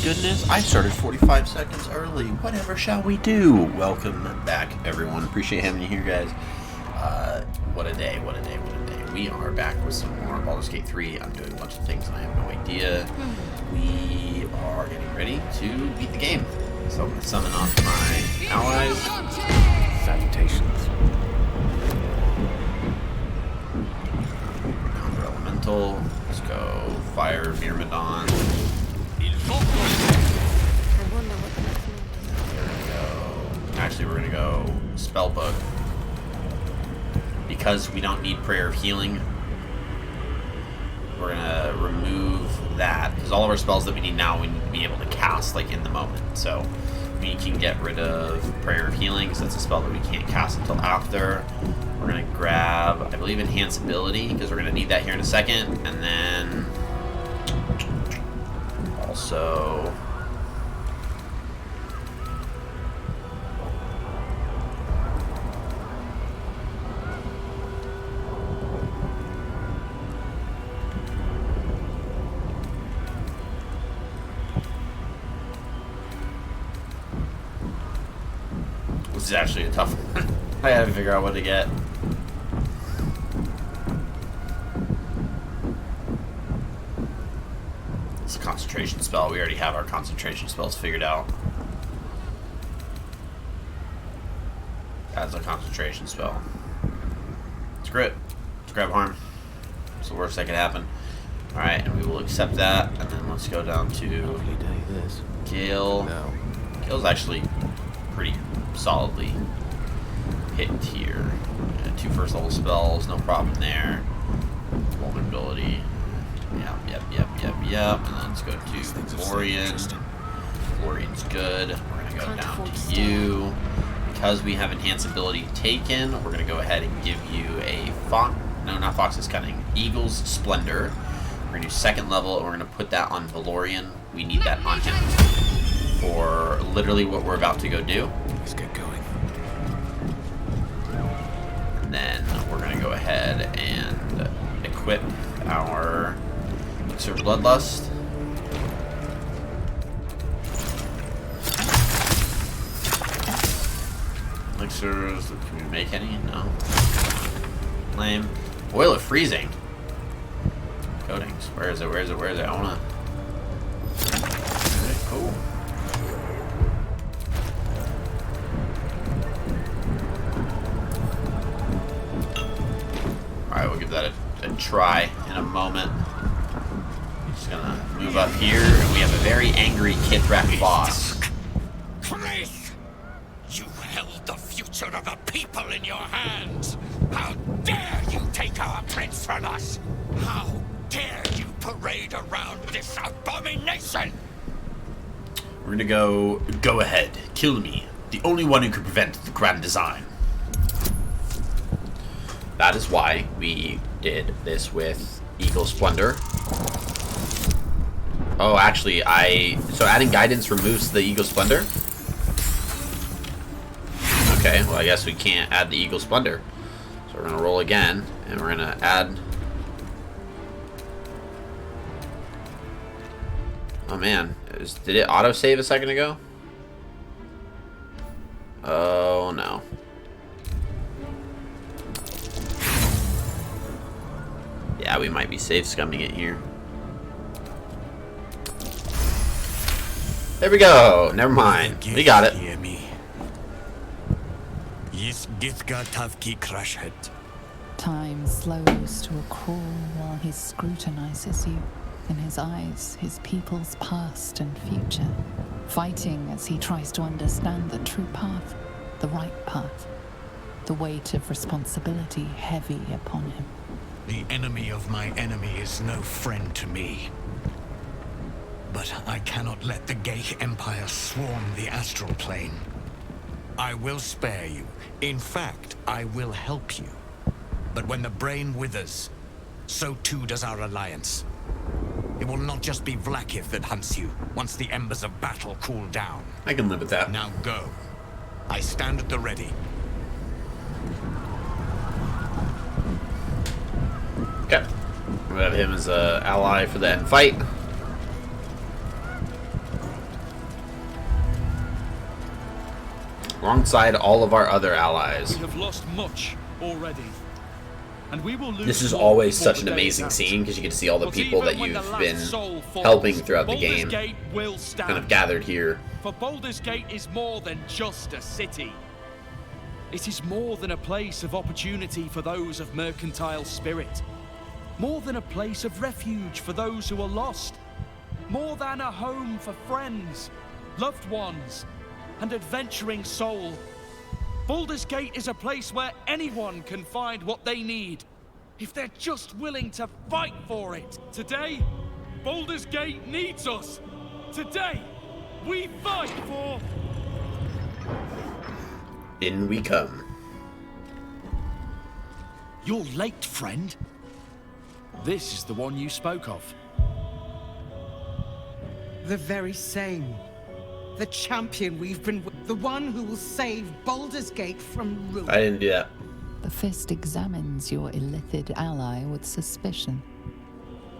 goodness, I started 45 seconds early. Whatever shall we do? Welcome back, everyone. Appreciate having you here, guys. What a day, what a day, what a day. We are back with some more Baldur's Gate 3. I'm doing a bunch of things and I have no idea. We are getting ready to beat the game. So I'm going to summon off my allies. Salutations. Conjure Elemental. Let's go Fire Myrmidon. I wonder what the next move is. There we go. Actually, we're going to go Spellbook. Because we don't need Prayer of Healing, we're going to remove that. Because all of our spells that we need now, we need to be able to cast like in the moment. So we can get rid of Prayer of Healing, because that's a spell that we can't cast until after. We're going to grab, I believe, Enhance Ability, because we're going to need that here in a second. And then also... This is actually a tough one. I had to figure out what to get. It's a concentration spell. We already have our concentration spells figured out. That's a concentration spell. It's grit. It's grab harm. It's the worst that could happen. Alright, and we will accept that. And then let's go down to Lovely day this. Gale. No. Gale's actually pretty solidly hit here. 2 first level spells, no problem there. Vulnerability. Yep. And then let's go to Florian. Florian's good. We're gonna go down to you. Because we have Enhance Ability taken, we're gonna go ahead and give you a Fox. No, not Fox's Cunning. Eagle's Splendor. We're gonna do 2nd level, and we're gonna put that on Valorian. We need that on him for literally what we're about to go do. Let's get going. And then we're going to go ahead and equip our Elixir of Bloodlust. Elixirs, can we make any? No. Lame. Oil of Freezing. Coatings. Where is it? I want to... Okay, cool. Alright, we'll give that a try in a moment. Just gonna move up here, and we have a very angry Kithrak boss. Wraith! You held the future of a people in your hands! How dare you take our prince from us! How dare you parade around this abomination! We're gonna go ahead, kill me. The only one who could prevent the grand design. That is why we did this with Eagle Splendor. Oh, actually, so adding guidance removes the Eagle Splendor? Okay, well, I guess we can't add the Eagle Splendor. So we're gonna roll again, and we're gonna add... Oh man, did it auto-save a second ago? Oh no. Yeah, we might be safe scumming it here. There we go. Never mind. We got it. Hear me. Yes, Githga Tavki Crashhead. Time slows to a crawl while he scrutinizes you. In his eyes, his people's past and future. Fighting as he tries to understand the true path, the right path. The weight of responsibility heavy upon him. The enemy of my enemy is no friend to me. But I cannot let the Geich Empire swarm the astral plane. I will spare you. In fact, I will help you. But when the brain withers, so too does our alliance. It will not just be Vlaakith that hunts you once the embers of battle cool down. I can live with that. Now go. I stand at the ready. Okay. We have him as an ally for the end fight. alongside all of our other allies. We have lost much already. And we will lose. This is more always before such the an day is amazing out. scene because you get to see all the But people even that when the you've last been soul falls, helping throughout the Baldur's game Gate will stand. kind of gathered here. For Baldur's Gate is more than just a city. It is more than a place of opportunity for those of mercantile spirit. More than a place of refuge for those who are lost. More than a home for friends, loved ones, and adventuring soul. Baldur's Gate is a place where anyone can find what they need, if they're just willing to fight for it. Today, Baldur's Gate needs us. Today, we fight for... In we come. You're late, friend. This is the one you spoke of. The very same. The champion we've been with. The one who will save Baldur's Gate from ruin. I didn't do that. The fist examines your illithid ally with suspicion.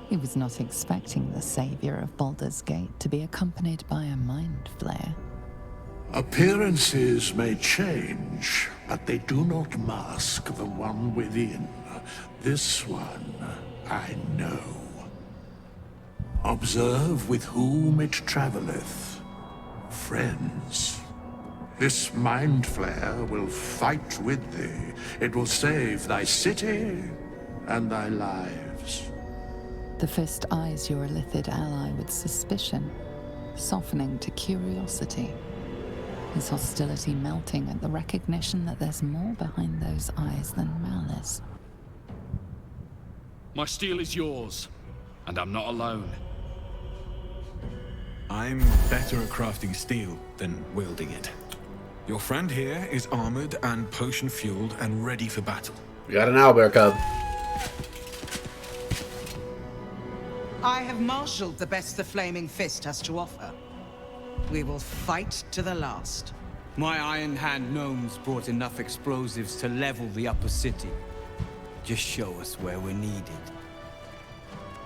He was not expecting the savior of Baldur's Gate to be accompanied by a mind flayer. Appearances may change, but they do not mask the one within. This one, I know. Observe with whom it traveleth. Friends. This mind flare will fight with thee. It will save thy city and thy lives. The fist eyes your illithid ally with suspicion, softening to curiosity. His hostility melting at the recognition that there's more behind those eyes than malice. My steel is yours, and I'm not alone. I'm better at crafting steel than wielding it. Your friend here is armored and potion-fueled and ready for battle. We got an owlbear cub. I have marshaled the best the Flaming Fist has to offer. We will fight to the last. My Iron Hand gnomes brought enough explosives to level the upper city. Just show us where we're needed.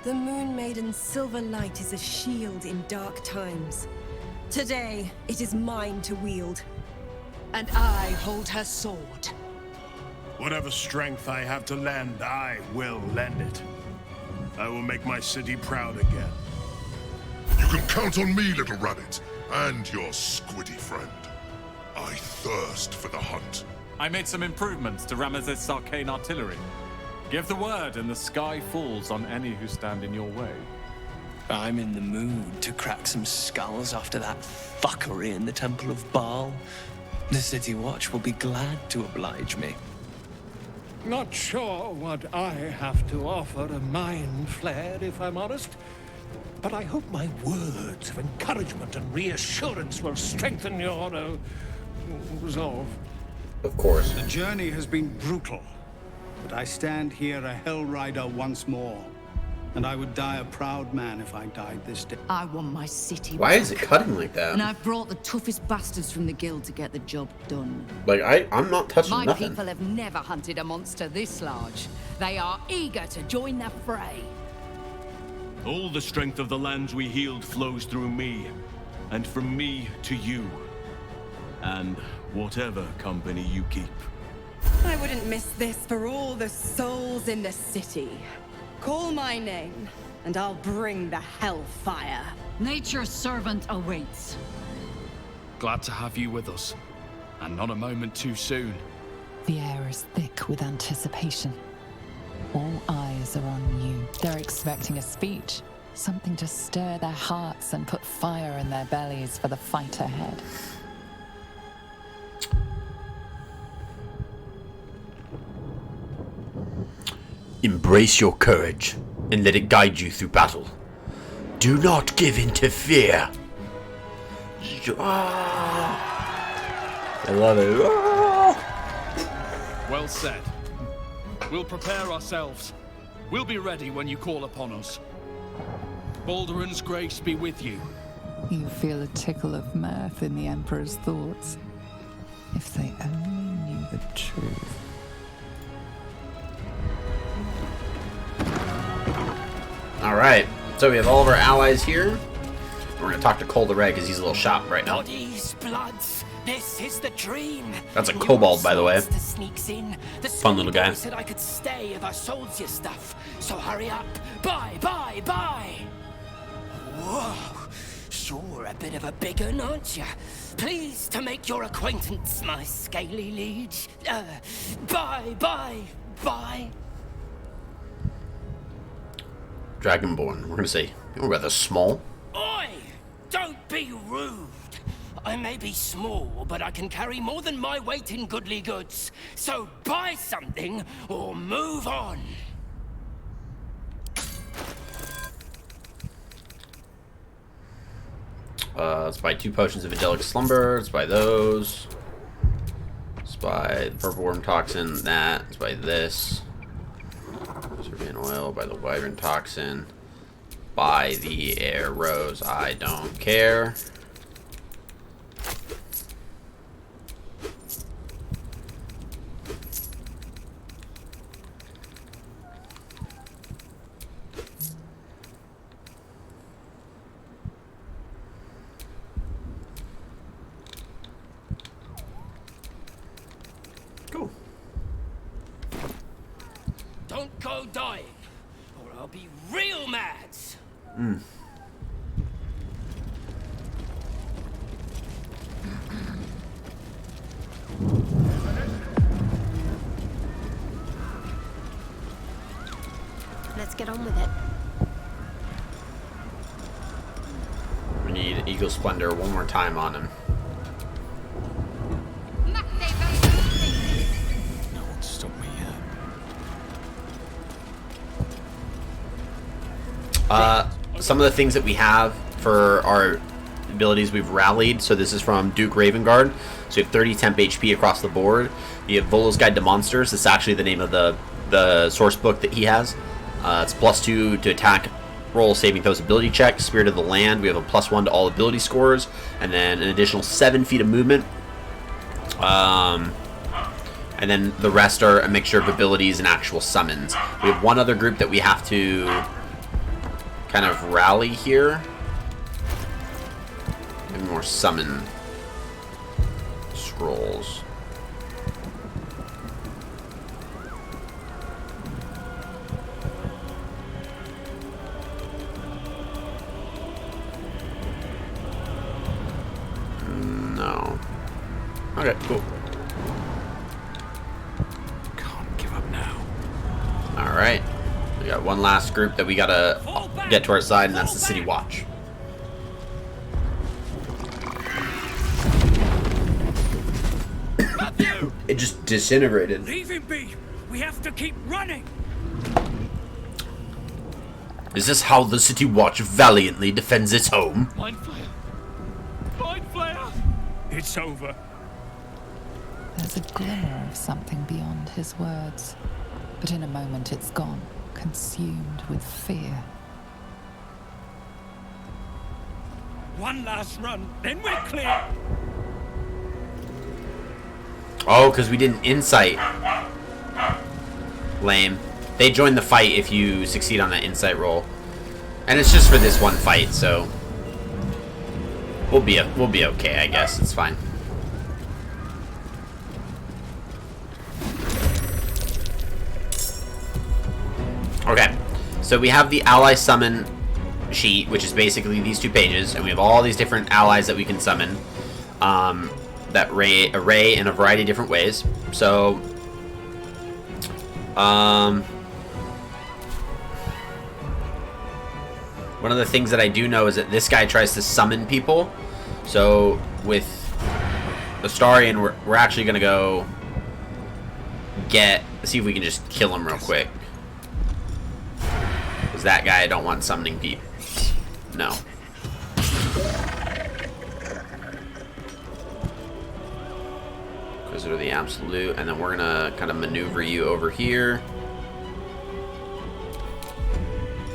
The Moon Maiden's silver light is a shield in dark times. Today, it is mine to wield. And I hold her sword. Whatever strength I have to lend, I will lend it. I will make my city proud again. You can count on me, little rabbit, and your squiddy friend. I thirst for the hunt. I made some improvements to Ramesses' arcane artillery. Give the word and the sky falls on any who stand in your way. I'm in the mood to crack some skulls after that fuckery in the Temple of Baal. The City Watch will be glad to oblige me. Not sure what I have to offer a mind flare, if I'm honest. But I hope my words of encouragement and reassurance will strengthen your resolve. Of course. The journey has been brutal, but I stand here a Hell Rider once more. And I would die a proud man if I died this day. I want my city Why back. is it cutting like that? And I've brought the toughest bastards from the guild to get the job done. Like, I'm not touching My nothing. people have never hunted a monster this large. They are eager to join the fray. All the strength of the lands we healed flows through me, and from me to you. And whatever company you keep. I wouldn't miss this for all the souls in the city. Call my name, and I'll bring the hellfire. Nature's servant awaits. Glad to have you with us, and not a moment too soon. The air is thick with anticipation. All eyes are on you. They're expecting a speech, something to stir their hearts and put fire in their bellies for the fight ahead. Embrace your courage and let it guide you through battle. Do not give in to fear. I love it. Well said. We'll prepare ourselves. We'll be ready when you call upon us. Baldur's grace be with you. You feel a tickle of mirth in the Emperor's thoughts. If they only knew the truth. Alright, so we have all of our allies here. We're going to talk to Cole the Red because he's a little shot right now. Bodies, bloods, This is the dream. That's a kobold, by the way. Sneaks in. The Fun little guy. said I could stay if I sold you stuff. So hurry up. Buy, buy, buy. Whoa. You're a bit of a big un, aren't you? Pleased to make your acquaintance, my scaly liege. Buy, buy, buy. Dragonborn. We're gonna say you're rather small. Oi! Don't be rude. I may be small, but I can carry more than my weight in goodly goods. So buy something or move on. Let's buy 2 potions of angelic slumber. Let's buy those. Let's buy the purple worm toxin. That. Let's buy this. Serbian oil. Buy the wyvern toxin. Buy the arrows. I don't care. Cool. Don't go dying, or I'll be real mad. Let's get on with it. We need Eagle Splendor one more time on him. No one stop me yet. Some of the things that we have for our abilities we've rallied. So this is from Duke Ravengard. So you have 30 temp HP across the board. You have Volo's Guide to Monsters. It's actually the name of the source book that he has. It's +2 to attack, roll, saving throws, ability check. Spirit of the Land, we have a +1 to all ability scores, and then an additional 7 feet of movement. And then the rest are a mixture of abilities and actual summons. We have one other group that we have to kind of rally here. And more summon scrolls. No. Okay, cool. Can't give up now. Alright. We got one last group that we gotta get to our side, and that's the City Watch. It just disintegrated. Leave him be. We have to keep running. Is this how the City Watch valiantly defends its home? Mind Flayer! Mind Flayer! It's over. There's a glimmer of something beyond his words, but in a moment it's gone, consumed with fear. One last run, then we're clear. Oh, because we didn't insight. Lame. They join the fight if you succeed on that insight roll. And it's just for this one fight, so we'll be okay, I guess. It's fine. Okay. So we have the ally summon sheet, which is basically these 2 pages, and we have all these different allies that we can summon. That array in a variety of different ways. So, one of the things that I do know is that this guy tries to summon people. So, with Astarion, we're actually going to go see if we can just kill him real quick. Because that guy I don't want summoning people. No. Wizard of the Absolute, and then we're gonna kind of maneuver you over here.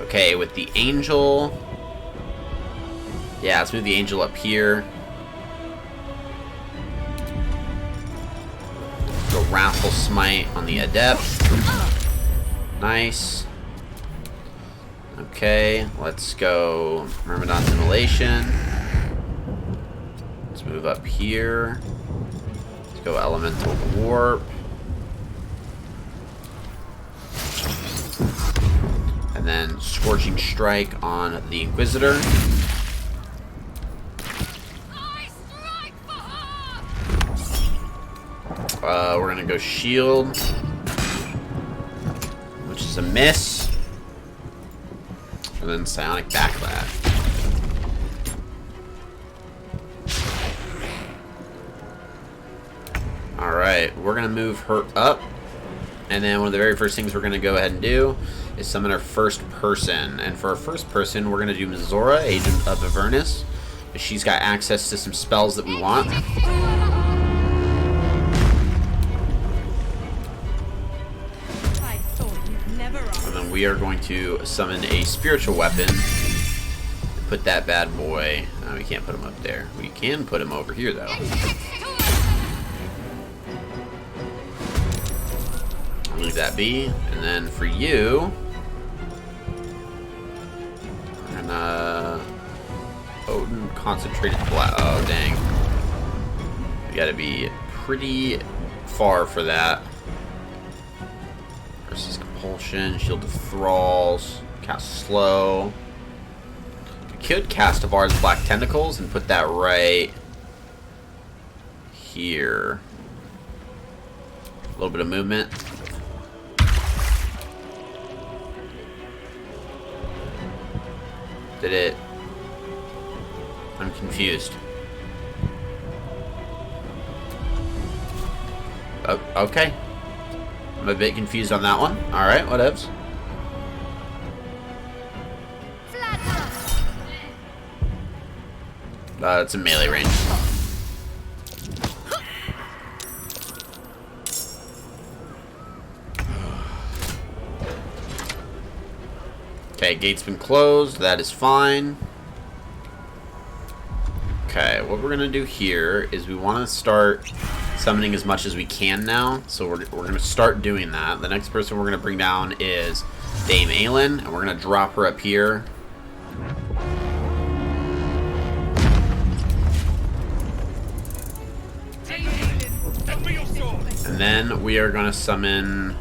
Okay, with the Angel. Yeah, let's move the Angel up here. Go Wrathful Smite on the Adept. Nice. Okay, let's go Myrmidon's Immolation. Let's move up here. Go Elemental Warp. And then Scorching Strike on the Inquisitor. We're gonna go Shield, which is a miss. And then Psionic Backlash. Alright, we're gonna move her up. And then one of the very first things we're gonna go ahead and do is summon our first person. And for our first person, we're gonna do Mizora, Agent of Avernus. She's got access to some spells that we want. And then we are going to summon a spiritual weapon. Put that bad boy. Oh, we can't put him up there. We can put him over here, though. Leave that be. And then for you, and Odin Concentrated Blast. Oh, dang. You gotta be pretty far for that. Versus Compulsion, Shield of Thralls, cast Slow. I could cast Avar's Black Tentacles and put that right here. A little bit of movement. Did it? I'm confused. Oh, okay. I'm a bit confused on that one. Alright, whatevs. It's a melee range. Okay, gate's been closed. That is fine. Okay, what we're gonna do here is we want to start summoning as much as we can now. So we're gonna start doing that. The next person we're gonna bring down is Dame Aelin, and we're gonna drop her up here. And then we are gonna summon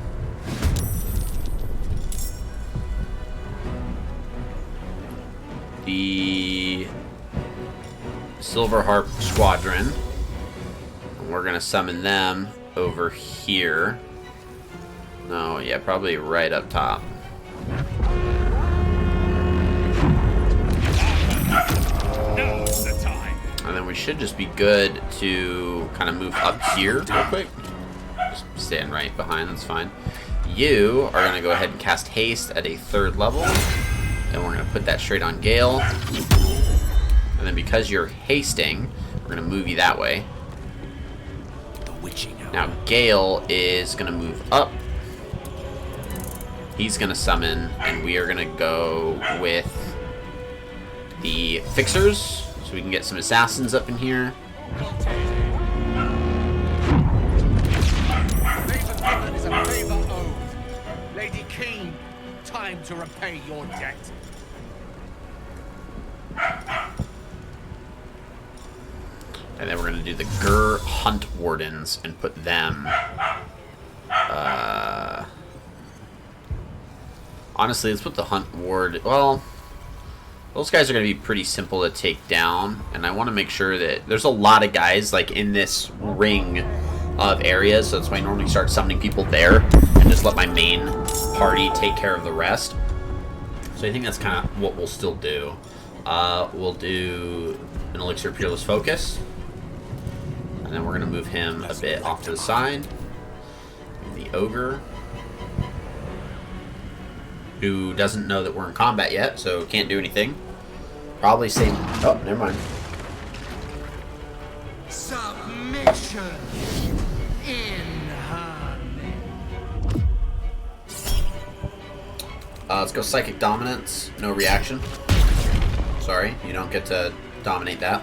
the Silver Harp Squadron. And we're gonna summon them over here. No, yeah, probably right up top. Now's the time. And then we should just be good to kind of move up here real quick. Just stand right behind, that's fine. You are gonna go ahead and cast Haste at a 3rd level. And we're going to put that straight on Gale. And then because you're hasting, we're going to move you that way. Now Gale is going to move up. He's going to summon, and we are going to go with the Fixers, so we can get some Assassins up in here. Is a favor owed. Lady King, time to repay your debt. And then we're going to do the Gur Hunt Wardens and put them... honestly, let's put the Hunt Ward... Well, those guys are going to be pretty simple to take down. And I want to make sure that... There's a lot of guys like in this ring of areas. So that's why I normally start summoning people there. And just let my main party take care of the rest. So I think that's kind of what we'll still do. We'll do an Elixir Peerless Focus. And then we're going to move him a bit off to the side. The Ogre, who doesn't know that we're in combat yet, so can't do anything. Probably same... Oh, never mind. Submission in her name. Let's go Psychic Dominance. No reaction. Sorry, you don't get to dominate that.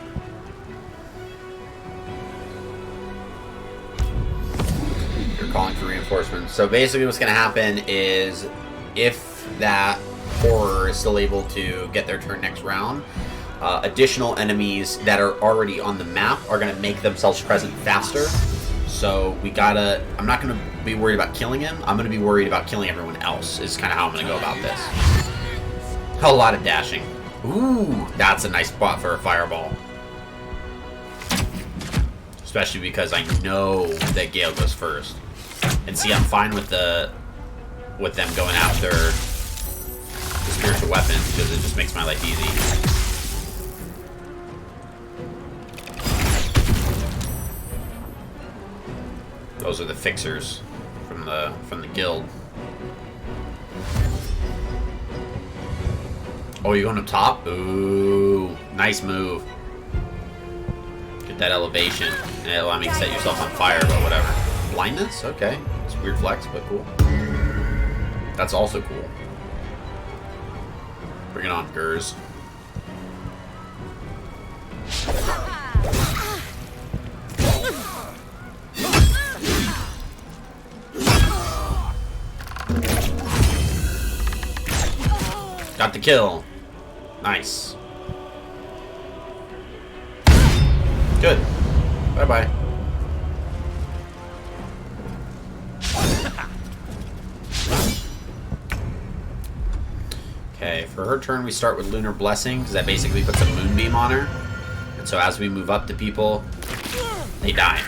You're calling for reinforcements. So basically what's going to happen is if that horror is still able to get their turn next round, additional enemies that are already on the map are going to make themselves present faster. So we gotta... I'm not gonna be worried about killing him. I'm gonna be worried about killing everyone else, is kind of how I'm gonna go about this. A lot of dashing. Ooh, that's a nice spot for a fireball. Especially because I know that Gale goes first. And see, I'm fine with them going after the spiritual weapon because it just makes my life easy. Those are the fixers from the guild. Oh, you're going up top? Ooh, nice move. Get that elevation. And it'll allow me to set yourself on fire, but whatever. Blindness? Okay. It's a weird flex, but cool. That's also cool. Bring it on, Gers. Got the kill. Nice. Good. Bye-bye. Okay, for her turn we start with Lunar Blessing, because that basically puts a moonbeam on her. And so as we move up to people, they die.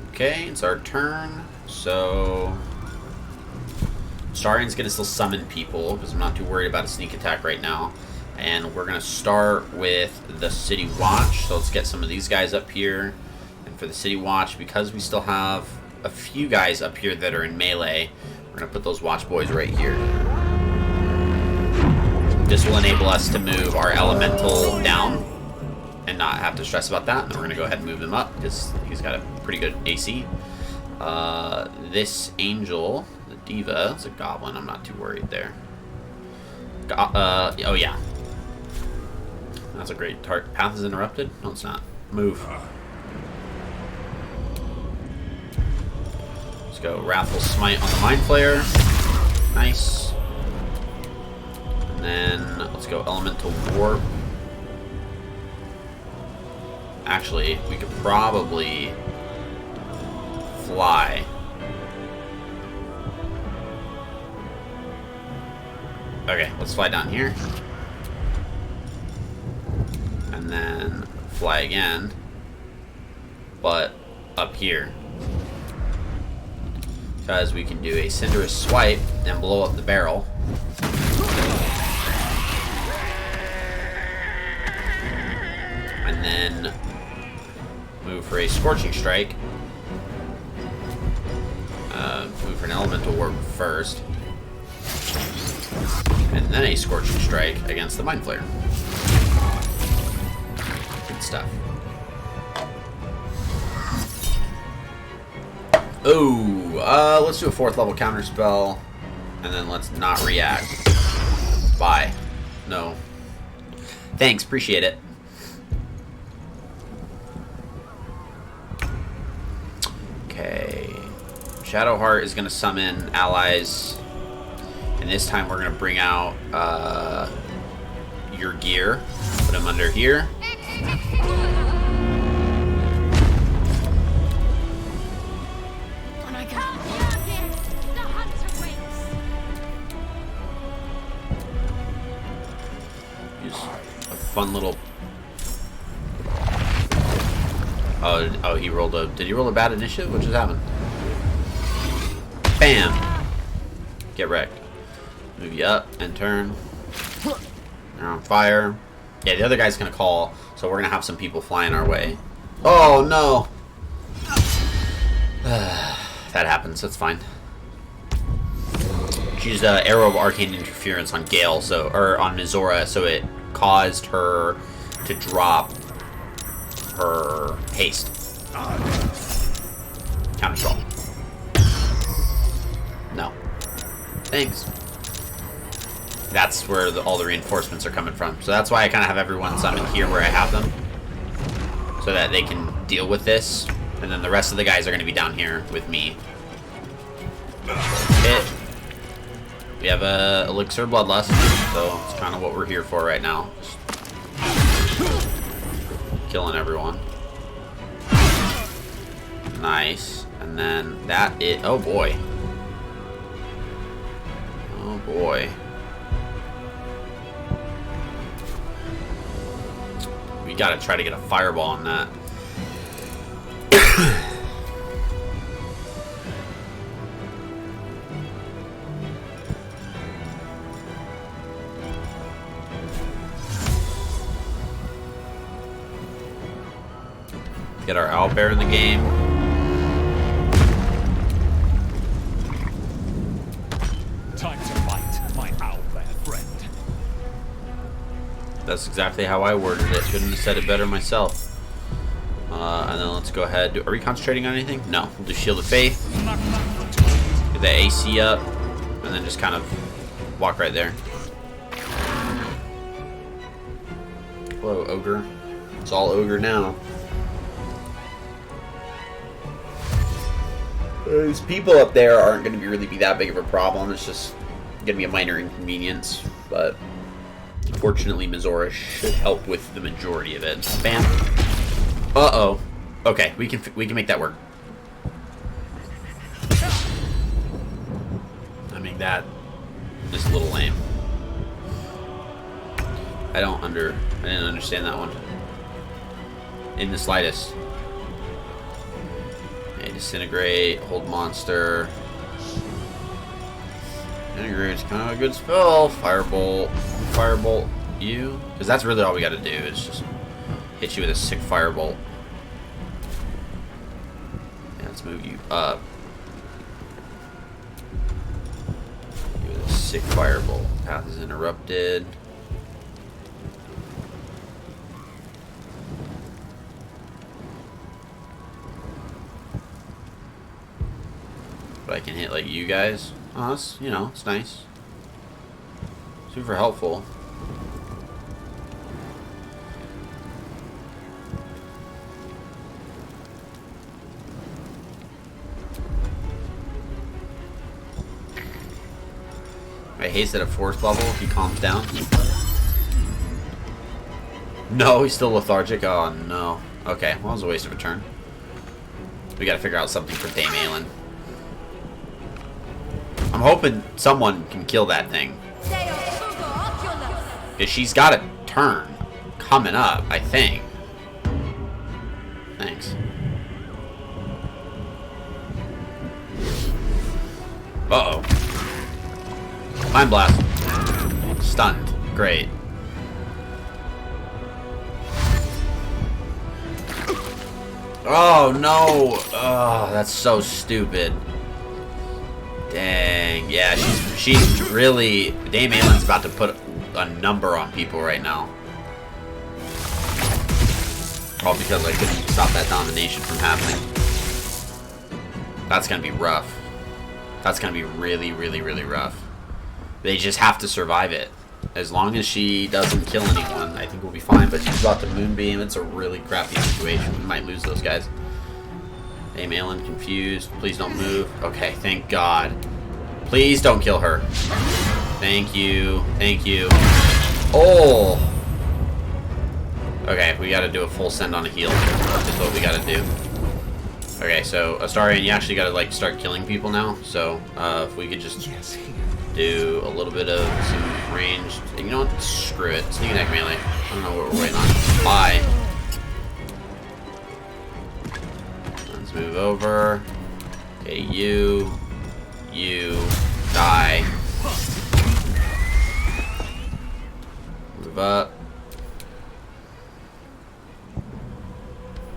Okay, it's our turn, so Starian's gonna still summon people because I'm not too worried about a sneak attack right now. And we're gonna start with the City Watch, so let's get some of these guys up here. And for the City Watch, because we still have a few guys up here that are in melee, we're gonna put those Watch Boys right here. This will enable us to move our Elemental down and not have to stress about that. And then we're gonna go ahead and move him up because he's got a pretty good AC. This Angel, the Diva, it's a Goblin. I'm not too worried there. Oh yeah. That's a great target. Path is interrupted? No, it's not. Move. Let's go Wrathful Smite on the Mind Flayer. Nice. And then let's go Elemental Warp. Actually, we could probably fly. Okay, let's fly down here. And then fly again. But up here. Because we can do a Cinderous Swipe and blow up the barrel. And then move for a Scorching Strike. Move for an Elemental Warp first. And then a Scorching Strike against the Mind Flayer. Good stuff. Oh, let's do a 4th level counter spell. And then let's not react. Bye. No. Thanks, appreciate it. Okay. Shadowheart is going to summon allies. And this time we're going to bring out your gear. Put them under here. Use a fun little... Oh, he rolled a... Did he roll a bad initiative? What just happened? Bam! Get wrecked. Move you up and turn. You're on fire. Yeah, the other guy's gonna call, so we're gonna have some people flying our way. Oh no! That happens, that's fine. She used Arrow of Arcane Interference on Gale, or on Mizora, so it caused her to drop her haste. Counter-spell. No. Thanks. That's where all the reinforcements are coming from. So that's why I kind of have everyone summoned here where I have them. so that they can deal with this, and then the rest of the guys are going to be down here with me. Hit. We have a elixir of bloodlust, so it's kind of what we're here for right now. Just killing everyone. Nice. And then that it. Oh boy. Oh boy. We gotta try to get a fireball on that. Get our owlbear in the game. Time to fight, my owlbear friend. That's exactly how I worded it. Couldn't have said it better myself. And then let's go ahead. Are we concentrating on anything? No. We'll do Shield of Faith. Get the AC up. And then just kind of walk right there. Hello, Ogre. It's all Ogre now. These people up there aren't going to really be that big of a problem. It's just going to be a minor inconvenience. But fortunately, Mizora should help with the majority of it. Bam. Uh-oh. Okay, we can make that work. I mean, that is a little lame. I didn't understand that one. In the slightest. Okay, disintegrate, hold monster. Disintegrate's kind of a good spell. Firebolt. Firebolt you. Because that's really all we got to do is just hit you with a sick firebolt. Yeah, let's move you up. Give it a sick firebolt. Path is interrupted. But I can hit like you guys. Oh, that's, you know, it's nice. Super helpful. I haste at a force level if he calms down. No, he's still lethargic. Oh no. Okay, well, it was a waste of a turn. We gotta figure out something for Dame Aelin. I'm hoping someone can kill that thing. Because she's got a turn coming up, I think. Thanks. Uh-oh. Mind blast. Stunned. Great. Oh, no. Oh, that's so stupid. Dang, yeah, she's really... Dame Aelin's about to put a number on people right now. All because I couldn't stop that domination from happening. That's gonna be rough. That's gonna be really, really, really rough. They just have to survive it. As long as she doesn't kill anyone, I think we'll be fine, but she's about to moonbeam. It's a really crappy situation. We might lose those guys. Dame Aelin confused. Please don't move. Okay, thank God. Please don't kill her. Thank you. Thank you. Oh! Okay, we gotta do a full send on a heal. That's what we gotta do. Okay, so Astarion, you actually gotta like start killing people now. So if we could just do a little bit of some ranged. You know what? Screw it. Sneak attack melee. I don't know what we're waiting on. Bye. Let's move over. Okay, you die. Move up.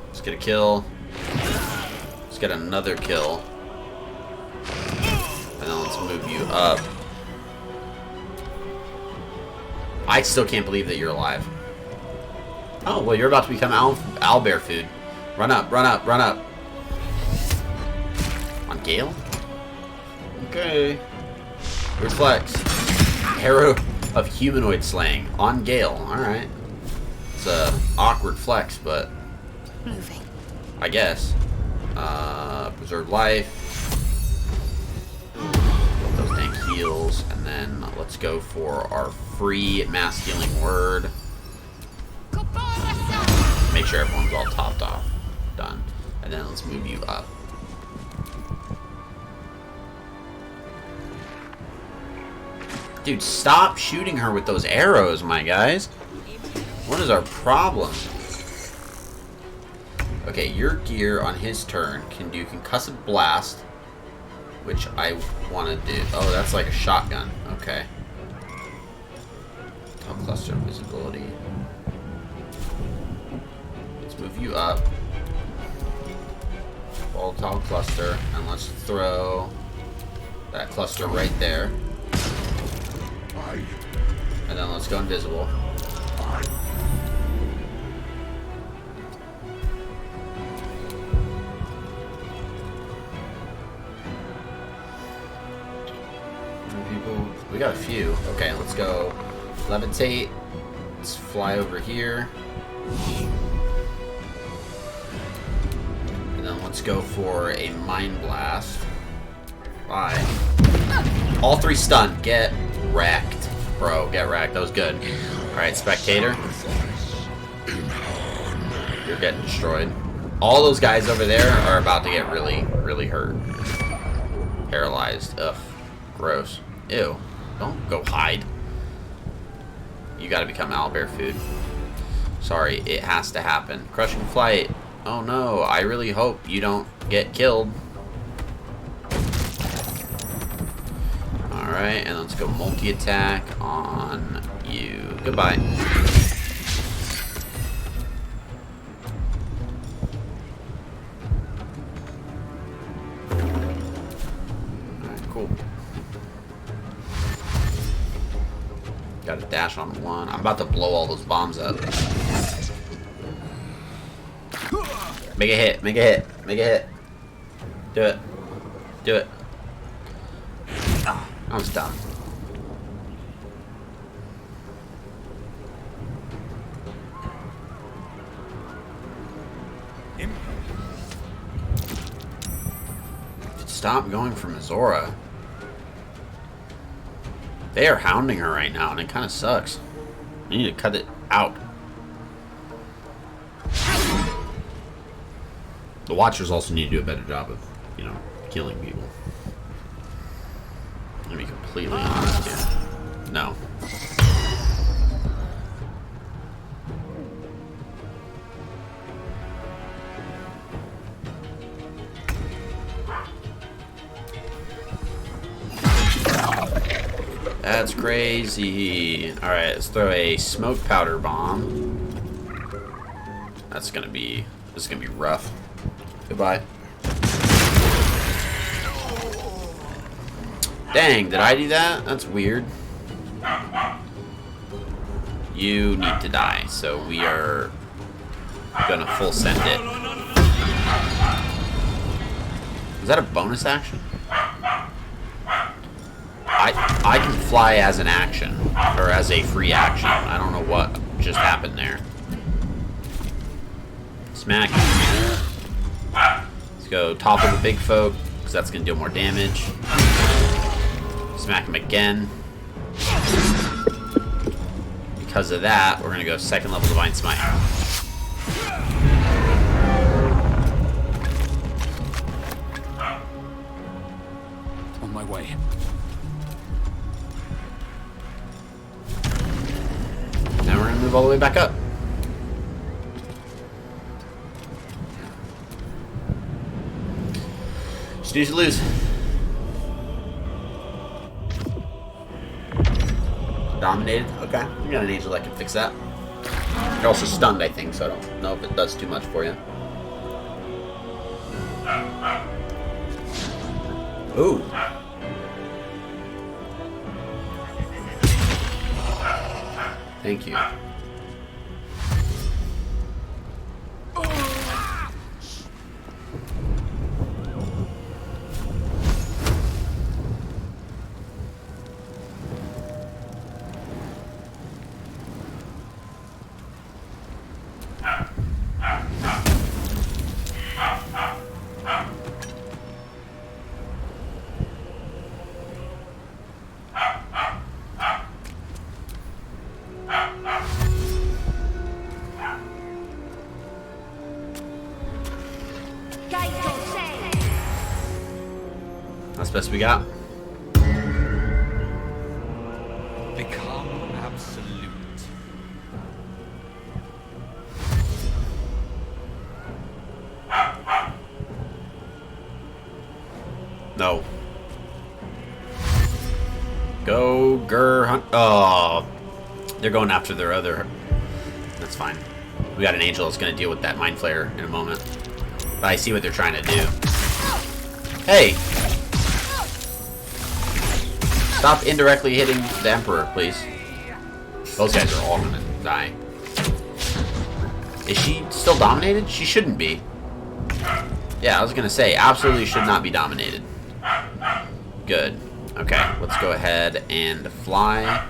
Let's get a kill. Let's get another kill. And then let's move you up. I still can't believe that you're alive. Oh, well, you're about to become owlbear food. Run up, run up, run up. On Gale? Okay. Reflex. Arrow of humanoid slaying. On Gale. Alright. It's a awkward flex, but moving. I guess. Preserve life. Get those dang heals. And then let's go for our free mass healing word. Make sure everyone's all topped off. Done. And then let's move you up. Dude, stop shooting her with those arrows, my guys. What is our problem? Okay, your gear on his turn can do concussive blast, which I want to do. Oh, that's like a shotgun. Okay. Top cluster visibility. Let's move you up. Volatile cluster, and let's throw that cluster right there. And then let's go invisible. People, we got a few. Okay, let's go levitate. Let's fly over here. And then let's go for a mind blast. Bye. All three stunned. Get wrecked. Bro, get wrecked. That was good. Alright, spectator. You're getting destroyed. All those guys over there are about to get really, really hurt. Paralyzed. Ugh. Gross. Ew. Don't go hide. You gotta become owlbear food. Sorry, it has to happen. Crushing flight. Oh no, I really hope you don't get killed. Alright, and let's go multi-attack on you. Goodbye. Alright, cool. Got a dash on one. I'm about to blow all those bombs up. Make a hit, make a hit, make a hit. Do it. Do it. Oh, I was dumb. Stop going for Mizora. They are hounding her right now, and it kind of sucks. I need to cut it out. The Watchers also need to do a better job of, you know, killing people. To be completely honest here. No. That's crazy. Alright, let's throw a smoke powder bomb. This is gonna be rough. Goodbye. Dang, did I do that? That's weird. You need to die, so we are gonna full send it. Is that a bonus action? I can fly as an action, or as a free action. I don't know what just happened there. Smack. Let's go topple the big folk, because that's going to deal more damage. Smack him again. Because of that, we're going to go second level Divine Smite. On my way. Now we're going to move all the way back up. Snooze to lose. Dominated? Okay. You got an angel that can fix that. You're also stunned, I think, so I don't know if it does too much for you. Ooh. Thank you. best we got. Become absolute. No. Go, Gur, hunt. Oh. They're going after their other. That's fine. We got an angel that's going to deal with that mind flare in a moment. But I see what they're trying to do. Hey! Stop indirectly hitting the Emperor, please. Those guys are all going to die. Is she still dominated? She shouldn't be. Yeah, I was going to say, absolutely should not be dominated. Good. Okay, let's go ahead and fly.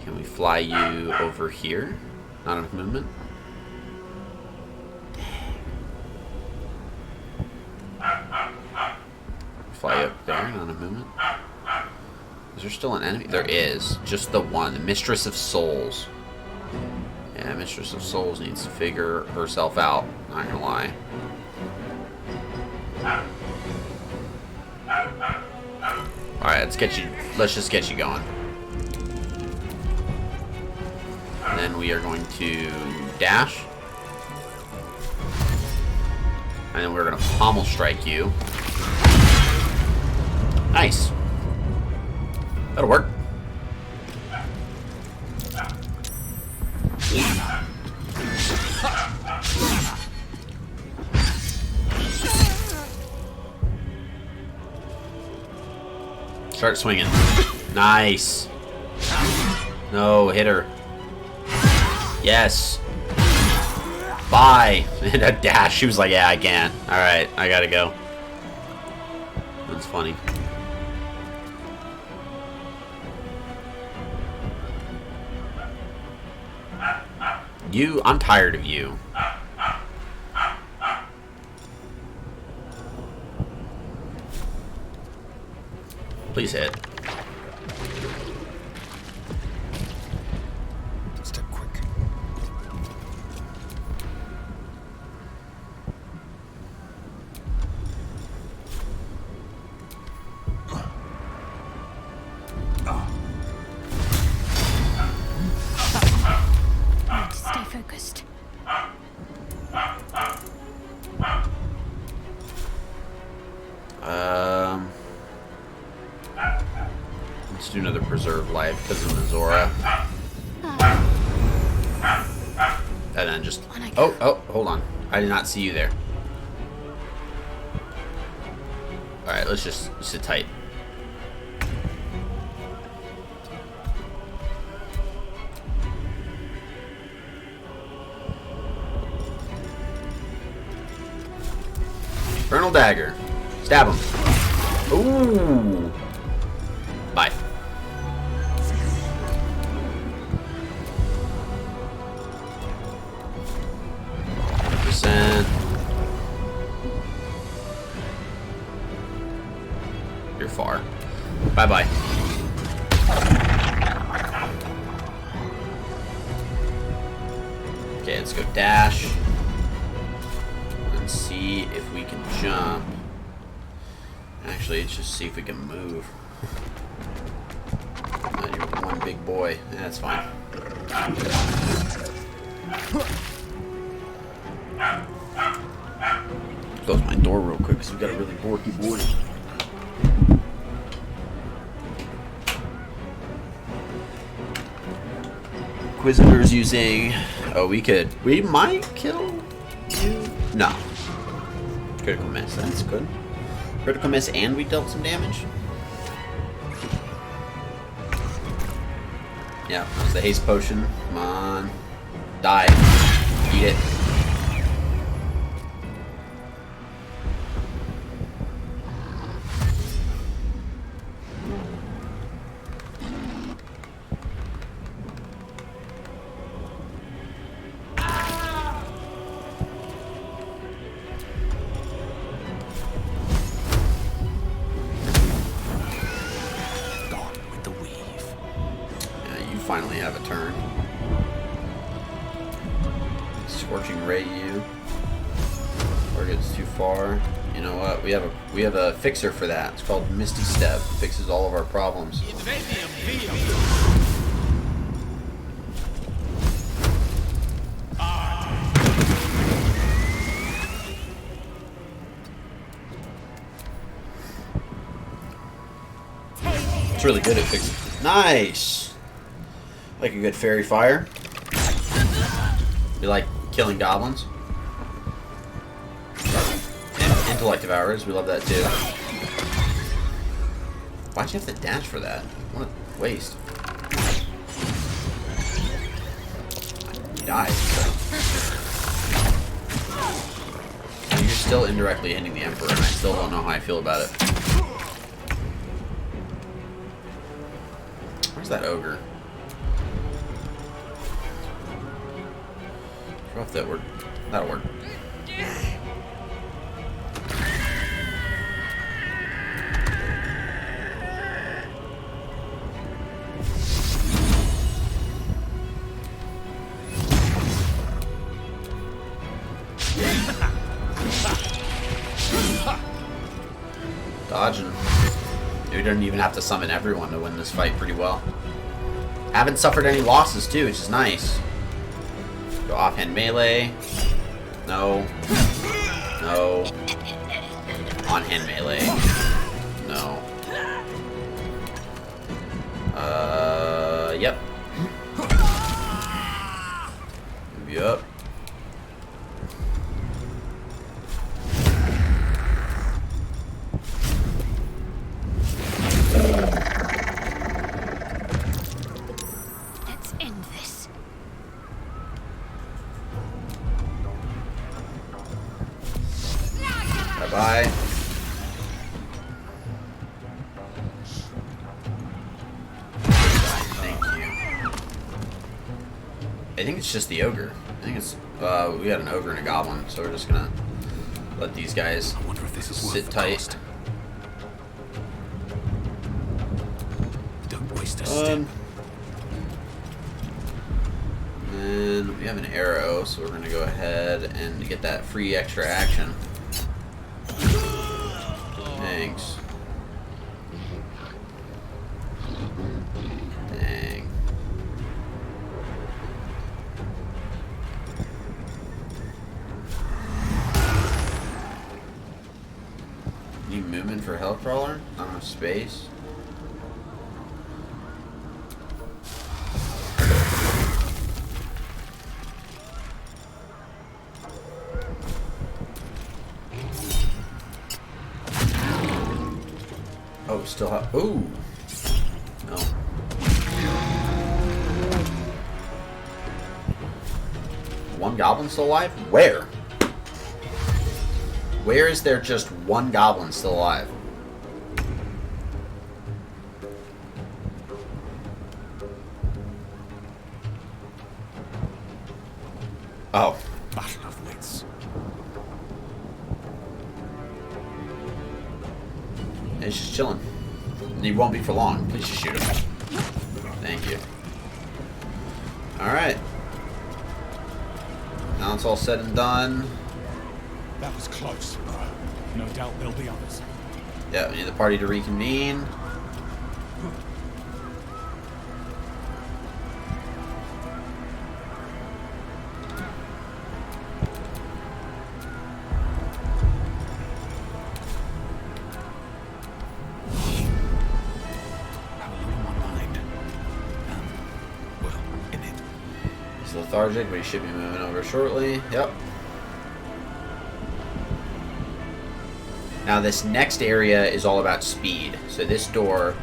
Can we fly you over here? Not enough movement. Fly up there, not enough movement. Is there still an enemy? There is. Just the one. The Mistress of Souls. Yeah, Mistress of Souls needs to figure herself out. Not gonna lie. Alright, let's just get you going. And then we are going to dash. And then we're going to pommel strike you. Nice. That'll work. Start swinging. Nice. No, hit her. Yes. Bye. And a dash. She was like, yeah, I can. Alright, I gotta go. That's funny. I'm tired of you. Please hit. Step quick. Stay focused. Let's do another preserve life because of Mizora. And then just... Oh, hold on. I did not see you there. Alright, let's just sit tight. Infernal Dagger. Stab him. Ooh. Bye. %. You're far. Bye-bye. Okay, let's go dash. Let's see if we can jump. Actually, let's just see if we can move. You're one big boy. Yeah, that's fine. Close my door real quick because we got a really borky boy. Inquisitor's using... Oh, we might kill you? No. Critical miss, that's good. Critical miss and we dealt some damage? Yeah, that was the haste potion. Come on. Die. Eat it. Finally have a turn. Scorching Ray you. Target's too far. You know what? We have a fixer for that. It's called Misty Step. It fixes all of our problems. It's really good at fixing. Nice. Like a good fairy fire. You like killing goblins? Intellect devourers, we love that too. Why'd you have to dash for that? What a waste. He died, so. You're still indirectly hitting the Emperor, and I still don't know how I feel about it. Where's that ogre? Throw off that word. That'll work. Dodging. We don't even have to summon everyone to win this fight pretty well. Haven't suffered any losses too, which is nice. Go offhand melee. No. No. On-hand melee. No. Yep. Move you up. Let's end this. Bye-bye. Thank you. I think it's just the ogre. I think it's, we got an ogre and a goblin, so we're just gonna let these guys sit tight. Don't waste a step. And we have an arrow, so we're gonna go ahead and get that free extra action. Thanks. Dang. Need movement for Hellcrawler? Not enough space. Oh, still have. Ooh. No. One goblin still alive? Where? Where is there just one goblin still alive? Oh. Battle of wits. He's just chilling. And he won't be for long. Please just shoot him. Thank you. Alright. Now it's all said and done. That was close. No doubt there'll be others. Yeah, we need the party to reconvene. He's lethargic, but he should be moving over shortly. Yep. Now this next area is all about speed. So this door,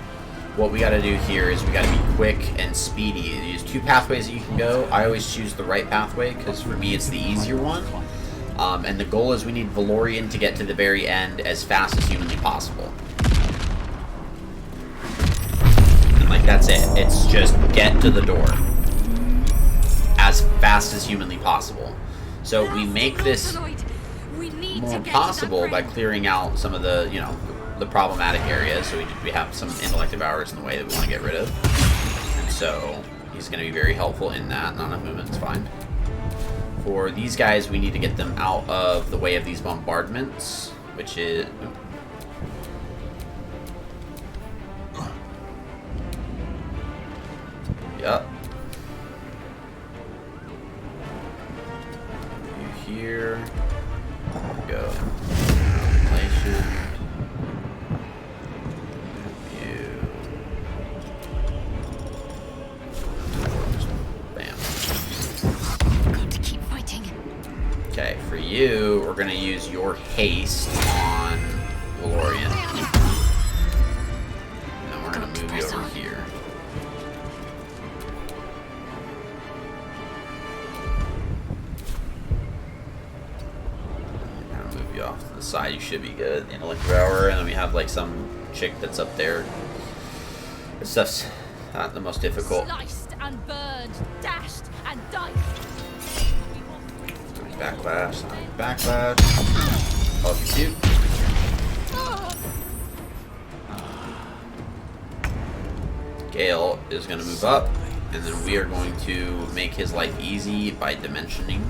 what we got to do here is we got to be quick and speedy. There's two pathways that you can go. I always choose the right pathway because for me it's the easier one. And the goal is we need Valorian to get to the very end as fast as humanly possible. And like that's it. It's just get to the door as fast as humanly possible. So we make this more possible by clearing out some of the, you know, the problematic areas. So we have some intellect devourers in the way that we want to get rid of. And so he's going to be very helpful in that. Not enough movement is fine. For these guys, we need to get them out of the way of these bombardments. which is... Yup. You here. There we go. Inflation. You. Bam. Got to keep fighting. Okay, for you, we're gonna use your haste on Valorian. And then we're gonna move you over here. Off to the side, you should be good. The intellect hour, and then we have like some chick that's up there. This stuff's not the most difficult. Sliced and burned, dashed and diced. Backlash, backlash. Oh, shoot. Gale is going to move up, and then we are going to make his life easy by dimensioning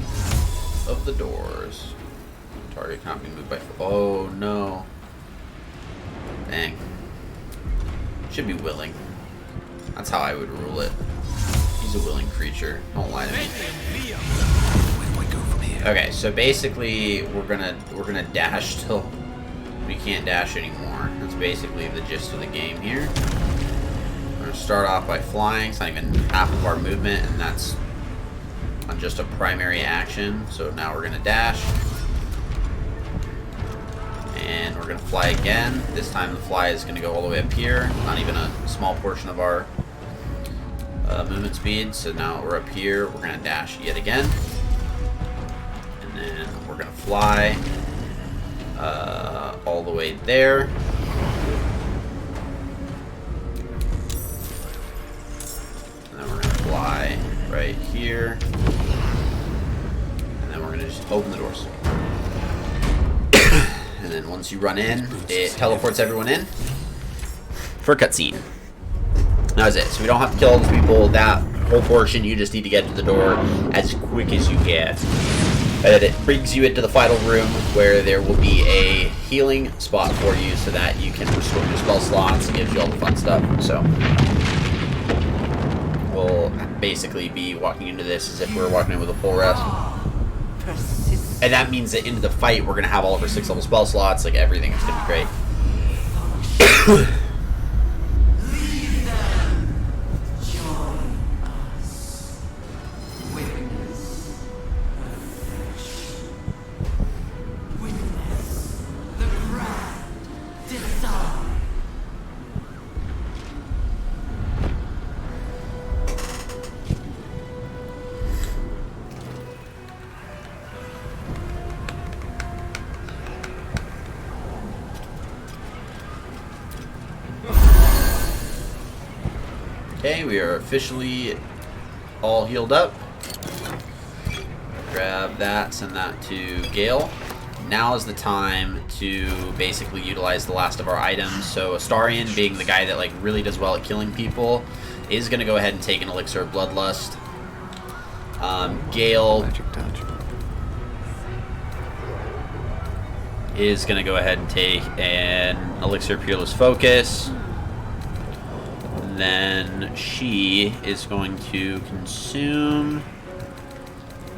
of the doors. Target can't be moved by... Oh, no. Dang. Should be willing. That's how I would rule it. He's a willing creature. Don't lie to me. Okay, so basically we're gonna dash till we can't dash anymore. That's basically the gist of the game here. We're gonna start off by flying. It's not even half of our movement, and that's on just a primary action. So now we're gonna dash. And we're going to fly again. This time the fly is going to go all the way up here. Not even a small portion of our movement speed. So now we're up here. We're going to dash yet again. And then we're going to fly all the way there. And then we're going to fly right here. And then we're going to just open the doors. And then once you run in, it teleports everyone in for a cutscene. That was it. So we don't have to kill all those people. That whole portion, you just need to get to the door as quick as you can. And it brings you into the final room where there will be a healing spot for you so that you can restore your spell slots and gives you all the fun stuff. So we'll basically be walking into this as if we were walking in with a full rest. And that means that into the fight, we're going to have all of our 6 level spell slots. Like, everything is going to be great. Okay, we are officially all healed up. Grab that, send that to Gale. Now is the time to basically utilize the last of our items. So Astarion, being the guy that like really does well at killing people, is going to go ahead and take an Elixir of Bloodlust. Gale is going to go ahead and take an Elixir of Peerless Focus. Then she is going to consume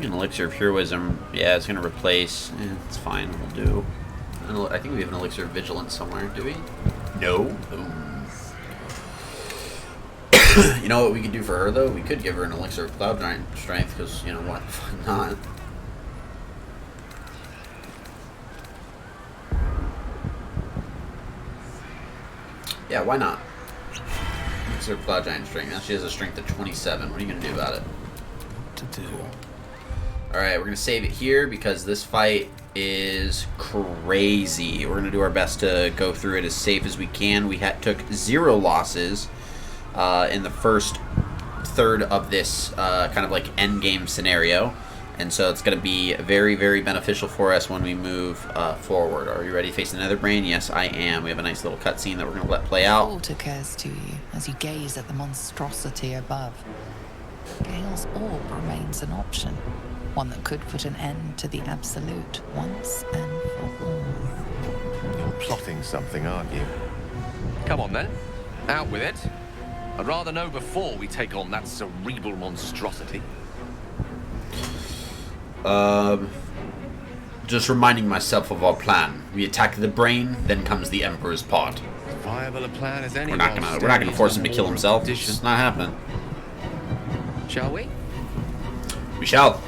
an Elixir of Pure Wisdom. Yeah, it's going to replace. It's fine. We'll do. I think we have an Elixir of Vigilance somewhere. Do we? No. You know what we could do for her, though? We could give her an Elixir of Cloud Giant Strength, because, you know what? Why not? Yeah, why not? Elixir of Cloud Giant Strength. Now she has a strength of 27. What are you going to do about it? What to do? Alright, we're going to save it here because this fight is crazy. We're going to do our best to go through it as safe as we can. We took 0 losses in the first third of this kind of like end game scenario. And so it's going to be very, very beneficial for us when we move forward. Are you ready to face the Netherbrain? Yes, I am. We have a nice little cutscene that we're going to let play out. Baldur occurs to you as you gaze at the monstrosity above. Gale's orb remains an option. One that could put an end to the Absolute once and for all. You're plotting something, aren't you? Come on then, out with it. I'd rather know before we take on that cerebral monstrosity. Just reminding myself of our plan. We attack the brain, then comes the Emperor's part. Viable a plan as any. We're not gonna force him to kill himself. It's not happening. Shall we? We shall.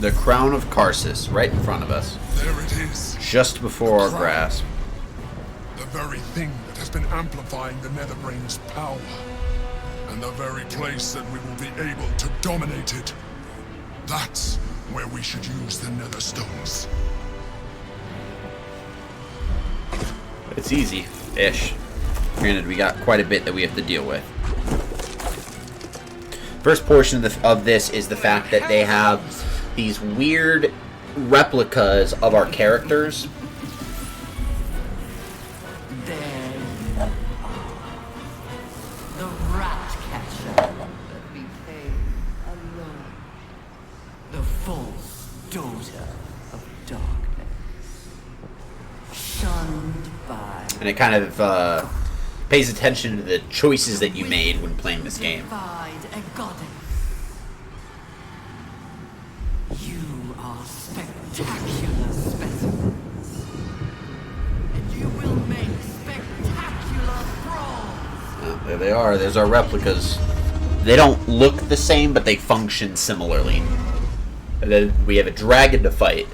The crown of Karsus, right in front of us. There it is. Just before our grasp. The very thing that has been amplifying the Netherbrain's power. And the very place that we will be able to dominate it. That's where we should use the Netherstones. It's easy-ish. Granted, we got quite a bit that we have to deal with. First portion of this is the fact that they have these weird replicas of our characters. There you are. The rat catcher that became alone. The false daughter of darkness. Shunned by... And it kind of pays attention to the choices that you made when playing this game. A goddess. You are spectacular specimens. And you will make spectacular thralls. There they are. There's our replicas. They don't look the same, but they function similarly. And then we have a dragon to fight.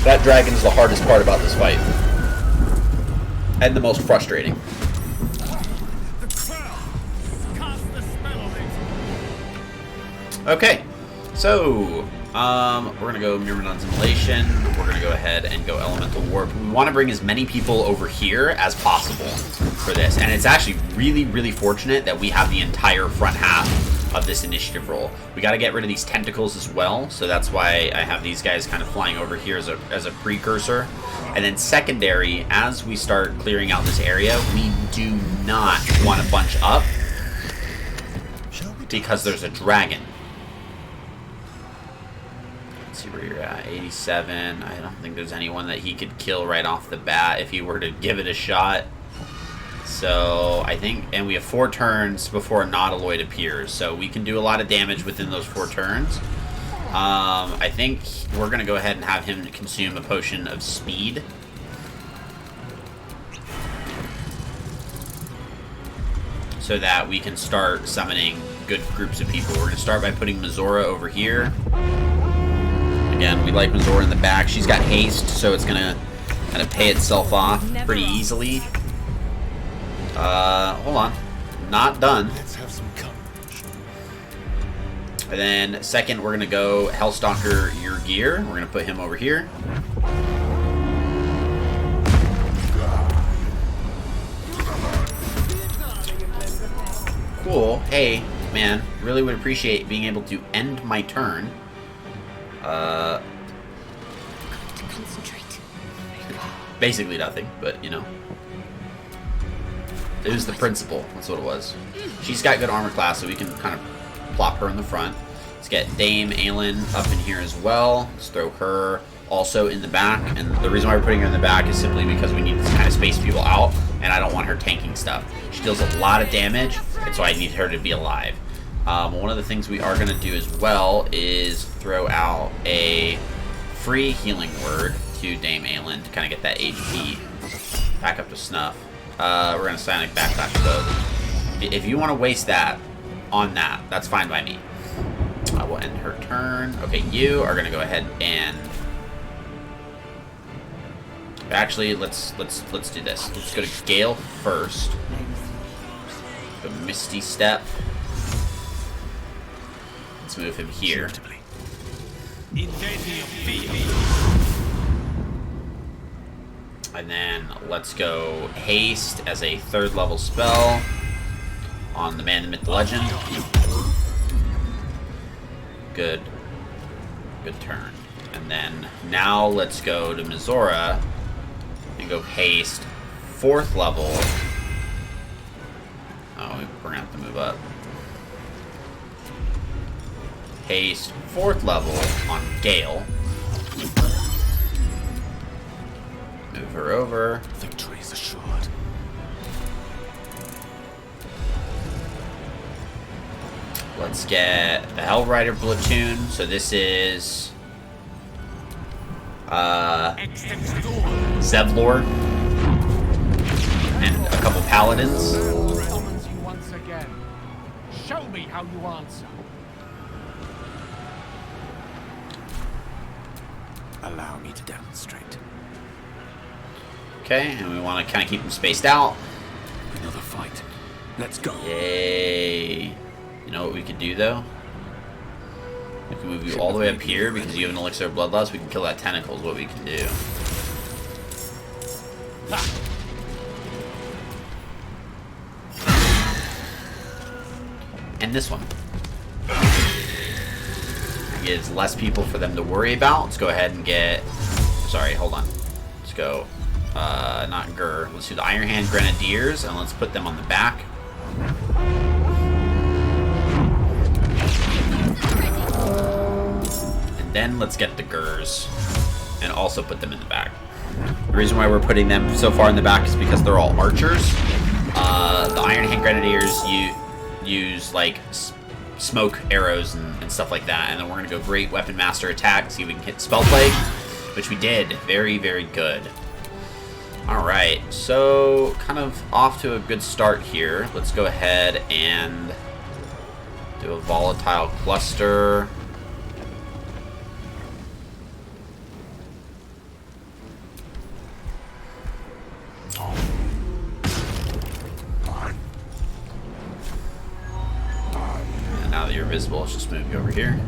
That dragon is the hardest part about this fight. And the most frustrating. Okay, so we're gonna go Myrmidon Simulation. We're gonna go ahead and go Elemental Warp. We want to bring as many people over here as possible for this, and it's actually really, really fortunate that we have the entire front half of this initiative roll. We got to get rid of these tentacles as well, so that's why I have these guys kind of flying over here as a precursor. And then secondary, as we start clearing out this area, we do not want to bunch up because there's a dragon. Let's see where you're at. 87. I don't think there's anyone that he could kill right off the bat if he were to give it a shot. So I think, and we have 4 turns before a Nautiloid appears, so we can do a lot of damage within those 4 turns. I think we're going to go ahead and have him consume a potion of speed. So that we can start summoning good groups of people. We're going to start by putting Mizora over here. Again, we like Mizora in the back. She's got haste, so it's going to kind of pay itself off pretty easily. Hold on. Not done. Let's have some courage. And then second, we're gonna go Hellstalker Yrgir. We're gonna put him over here. Cool. Hey, man, really would appreciate being able to end my turn. To concentrate. Basically nothing, but you know. It was the principle. That's what it was. She's got good armor class, so we can kind of plop her in the front. Let's get Dame Aelin up in here as well. Let's throw her also in the back. And the reason why we're putting her in the back is simply because we need to kind of space people out, and I don't want her tanking stuff. She deals a lot of damage, and so I need her to be alive. One of the things we are going to do as well is throw out a free healing word to Dame Aelin to kind of get that HP back up to snuff. We're going to Sonic Backlash Bow. If you want to waste that on that, that's fine by me. I will end her turn. Okay, you are going to go ahead and... Actually, let's do this. Let's go to Gale first. Go Misty Step. Let's move him here. And then let's go Haste as a 3rd level spell on the Man, the Myth, the Legend. Good turn. And then now let's go to Mizora and go Haste 4th level. Oh, we're gonna have to move up. Haste 4th level on Gale. Move her over. Victory is assured. Let's get the Hellrider platoon. So this is Zevlor and a couple paladins. Summons you once again. Show me how you answer. Allow me to demonstrate. Okay, and we want to kind of keep them spaced out. Another fight. Let's go. Yay. You know what we could do, though? We can move you all the way up here because you have an elixir of bloodlust. We can kill that tentacle is what we can do. And this one. It gives less people for them to worry about. Let's go ahead and get... Sorry, hold on. Let's go... not Gur. Let's do the Iron Hand Grenadiers, and let's put them on the back. And then let's get the Gurs, and also put them in the back. The reason why we're putting them so far in the back is because they're all archers. The Iron Hand Grenadiers use like smoke arrows and stuff like that, and then we're gonna go Great Weapon Master attack, see if we can hit Spell Plague, which we did. Very, very good. Alright, so kind of off to a good start here. Let's go ahead and do a Volatile Cluster. And now that you're visible, let's just move you over here.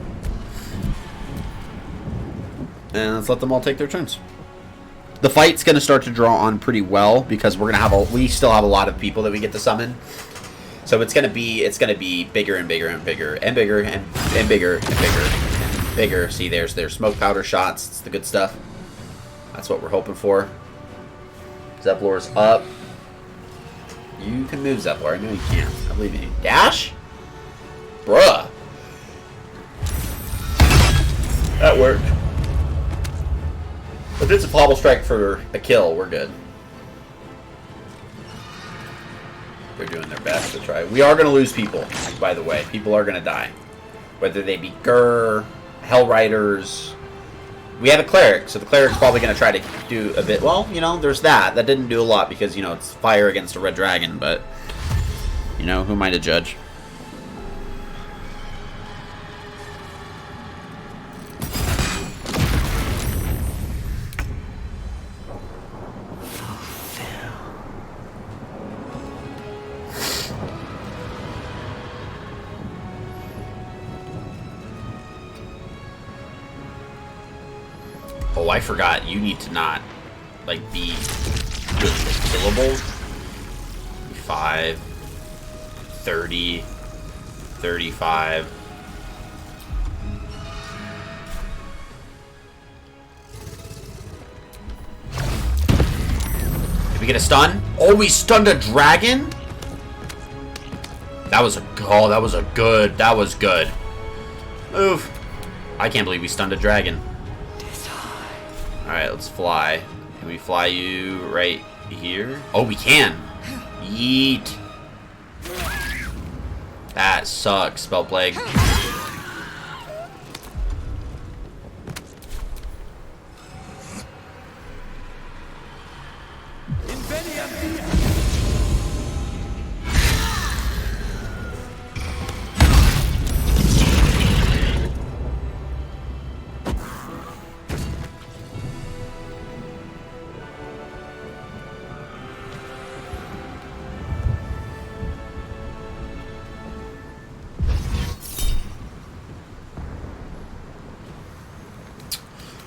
And let's let them all take their turns. The fight's going to start to draw on pretty well because we're going to have we still have a lot of people that we get to summon. So it's going to be bigger and bigger and bigger and bigger and bigger and bigger and bigger. See, there's their smoke powder shots. It's the good stuff. That's what we're hoping for. Zevlor's up. You can move, Zevlor. I know you can. I believe in you. Dash? Bruh. That worked. If it's a Flobble Strike for a kill, we're good. They're doing their best to try. We are going to lose people, by the way. People are going to die. Whether they be Gur, Hellriders. We have a Cleric, so the Cleric's probably going to try to do a bit. Well, you know, there's that. That didn't do a lot because, you know, it's fire against a red dragon, but, you know, who am I to judge? Oh, I forgot. You need to not, like, be really killable. 5, 30, 35. Did we get a stun? Oh, we stunned a dragon? That was a... Oh, that was a good... That was good. Move. I can't believe we stunned a dragon. Alright, let's fly. Can we fly you right here? Oh, we can. Yeet. That sucks, Spell Plague.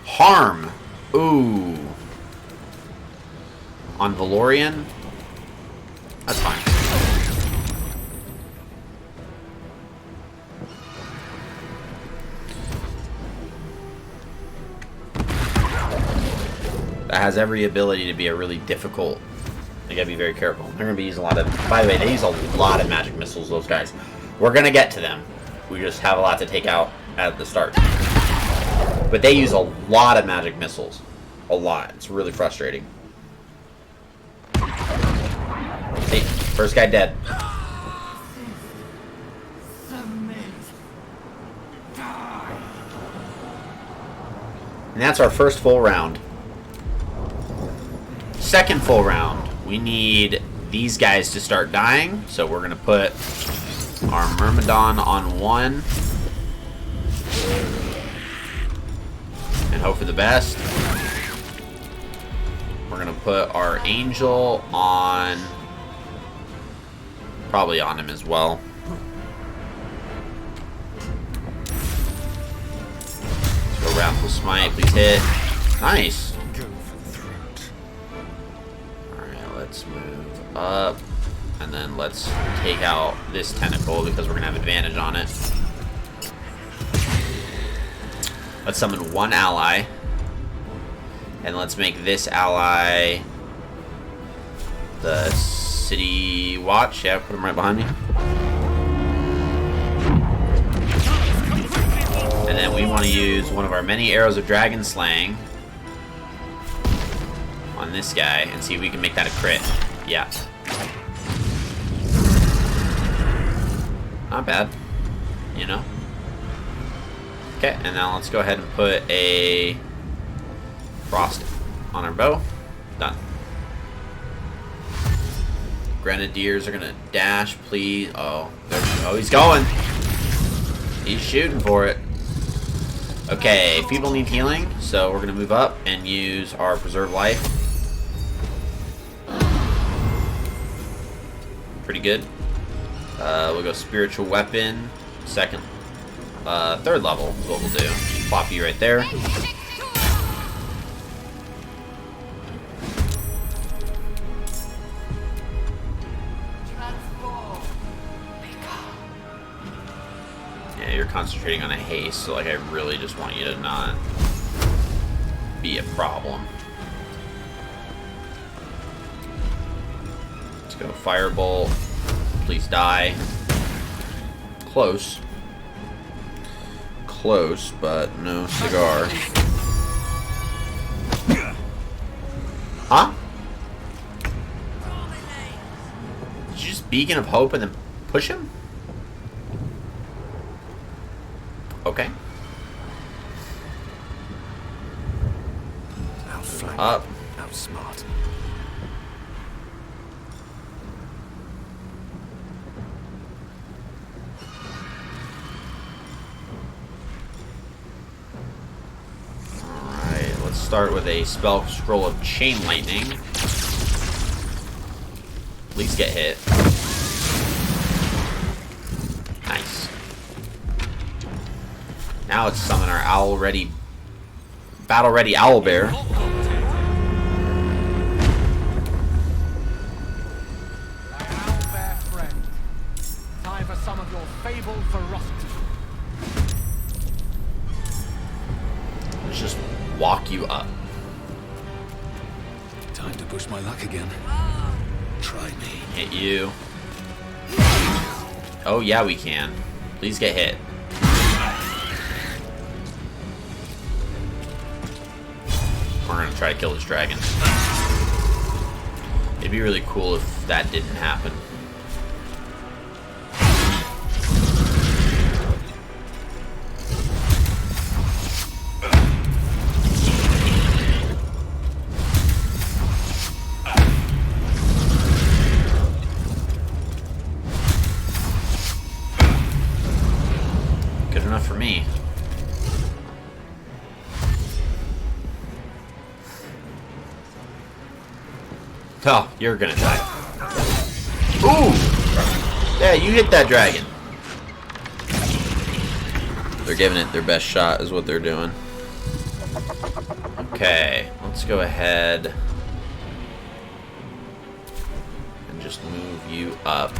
Harm. Ooh. On Valorian? That's fine. That has every ability to be a really difficult. You gotta be very careful. They're gonna be using a lot of. By the way, they use a lot of magic missiles, those guys. We're gonna get to them. We just have a lot to take out at the start. But they use a lot of magic missiles. A lot. It's really frustrating. Hey, first guy dead. And that's our first full round. Second full round. We need these guys to start dying. So we're going to put our Myrmidon on 1. And hope for the best. We're gonna put our Angel on, probably on him as well. Let's go Wrathful Smite, please hit. Nice. Alright, let's move up. And then let's take out this tentacle because we're gonna have advantage on it. Let's summon 1 ally. And let's make this ally the City Watch. Yeah, put him right behind me. And then we want to use one of our many arrows of dragon slaying on this guy and see if we can make that a crit. Yeah. Not bad. You know? Okay, and now let's go ahead and put a frost on our bow. Done. Grenadiers are gonna dash, please. Oh, he's going. He's shooting for it. Okay, people need healing, so we're gonna move up and use our preserve life. Pretty good. We'll go spiritual weapon, second. 3rd level is what we'll do. Plop you right there. Yeah, you're concentrating on a haste, so like I really just want you to not be a problem. Let's go Firebolt. Please die. Close. Close, but no cigar. Huh? Did you just Beacon of Hope and then push him? Okay. Up. Outsmart. Start with a spell scroll of Chain Lightning. At least get hit. Nice. Now let's summon our battle-ready Owlbear. Owlbear friend, time for some of your fabled ferocity. Let's just walk you up. Time to push my luck again. Try me. Hit you. Oh yeah, we can. Please get hit. We're gonna try to kill this dragon. It'd be really cool if that didn't happen. Good enough for me. Oh, you're gonna die. Ooh! Yeah, you hit that dragon. They're giving it their best shot is what they're doing. Okay, let's go ahead and just move you up.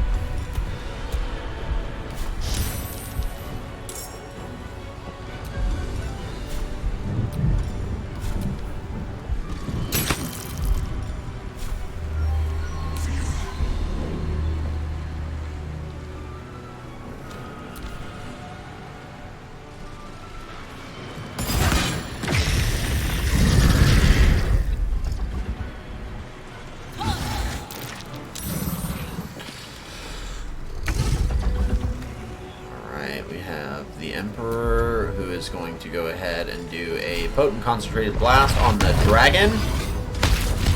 The Emperor, who is going to go ahead and do a potent concentrated blast on the dragon.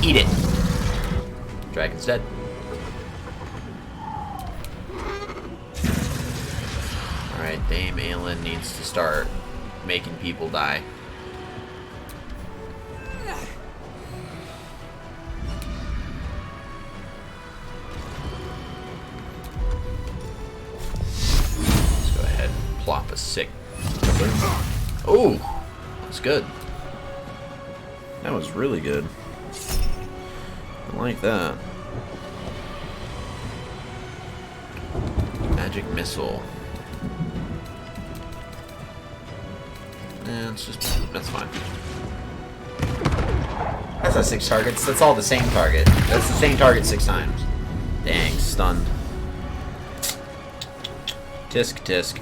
Eat it. Dragon's dead. Alright, Dame Aelin needs to start making people die. Plop a sick. Oh, that's good. That was really good. I like that. Magic missile. It's just, that's fine. That's not 6 targets. That's all the same target. That's the same target 6 times. Dang, stunned. Tisk, tisk.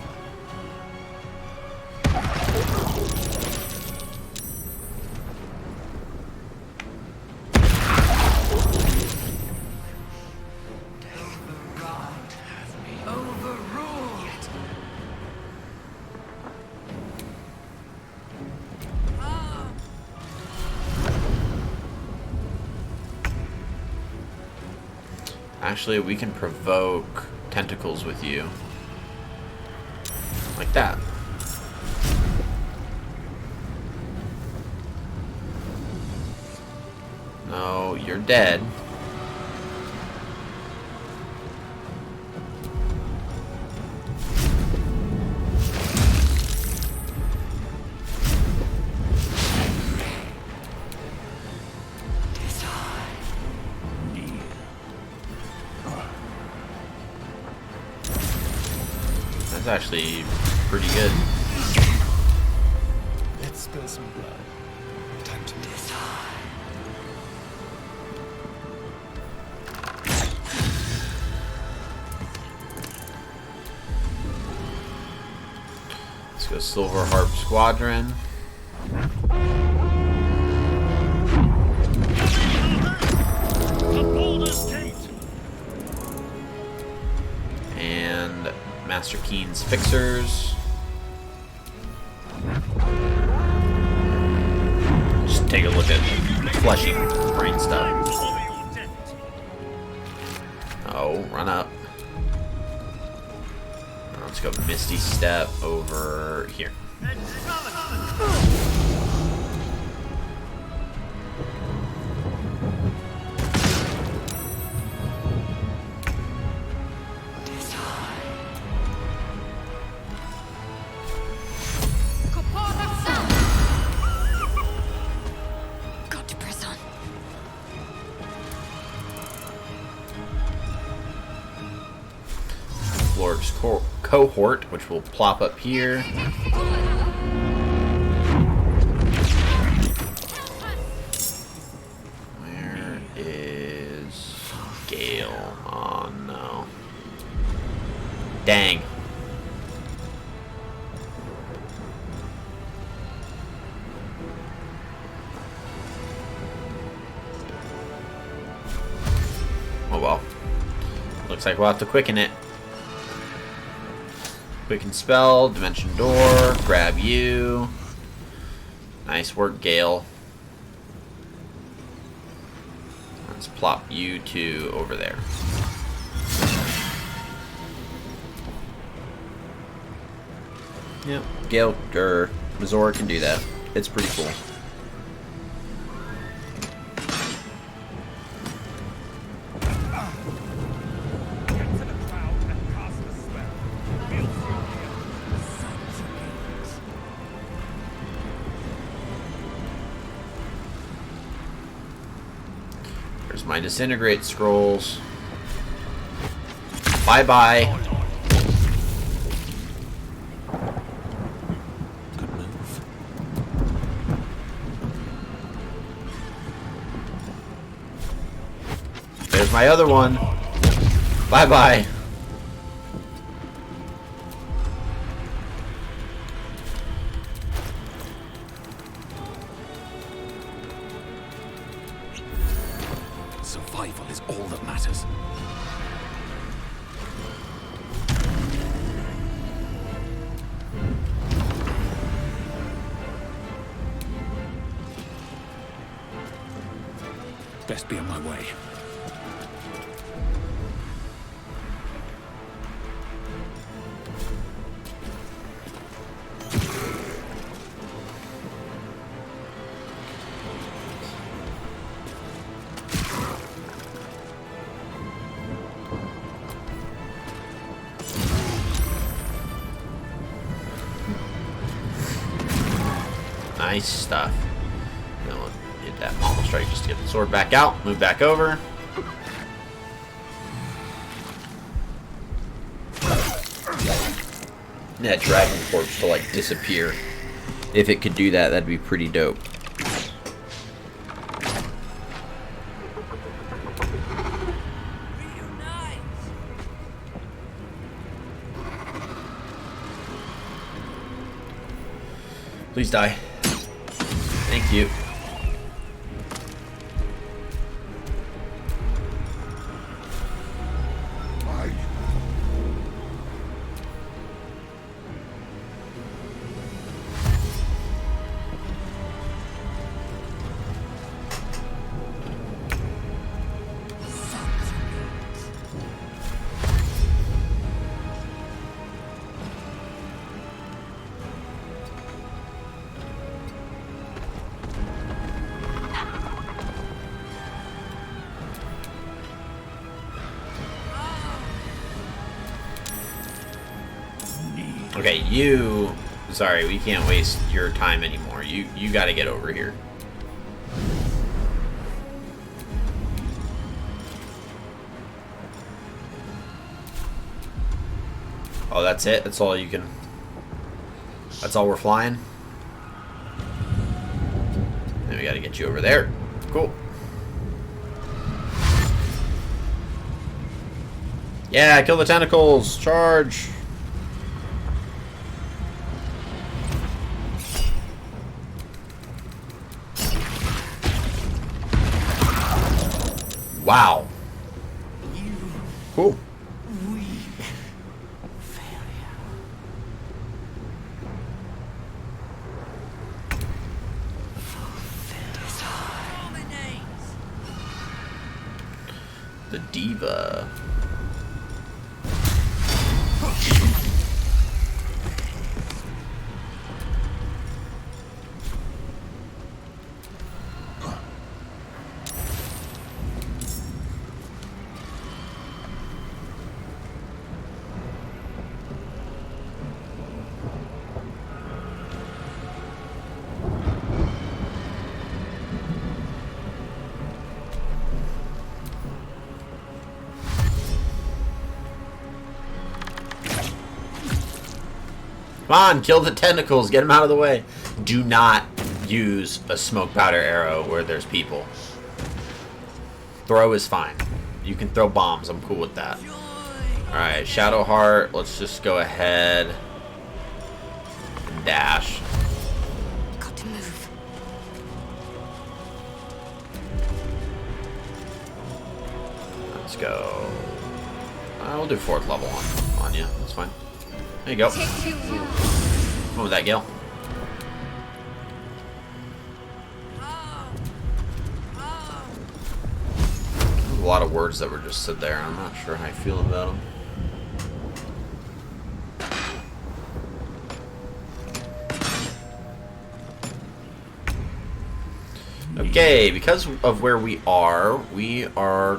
Actually, we can provoke tentacles with you. Like that. No, you're dead. That's actually pretty good. Let's spill some blood. Time to decide. Let's go Silver Harp Squadron. And Master Keen's Fixers. Just take a look at fleshy brain stuff. Oh, run up. Let's go Misty Step over here. Cohort, which will plop up here. Where is Gale? Oh no. Dang. Looks like we'll have to quicken it. Quicken spell, dimension door, grab you. Nice work, Gale. Let's plop you two over there. Yep, Gale or Mazora can do that. It's pretty cool. There's my disintegrate scrolls. Bye bye. There's my other one. Bye bye. Survival is all that matters. Best be on my way. Nice stuff. Then we'll hit that pommel strike just to get the sword back out. Move back over. That dragon corpse to like disappear. If it could do that, that'd be pretty dope. Please die. Thank you. Okay, you... Sorry, we can't waste your time anymore. You gotta get over here. Oh, that's it? That's all you can... That's all we're flying? Then we gotta get you over there. Cool. Yeah, kill the tentacles! Charge! Wow. Cool. The diva. Come on, kill the tentacles. Get them out of the way. Do not use a smoke powder arrow where there's people. Throw is fine. You can throw bombs. I'm cool with that. Alright, Shadowheart. Let's just go ahead and dash. Got to move. Let's go. I'll do 4th level on you. That's fine. There you go. Come on with that, Gale. There's a lot of words that were just said there. I'm not sure how I feel about them. Okay, because of where we are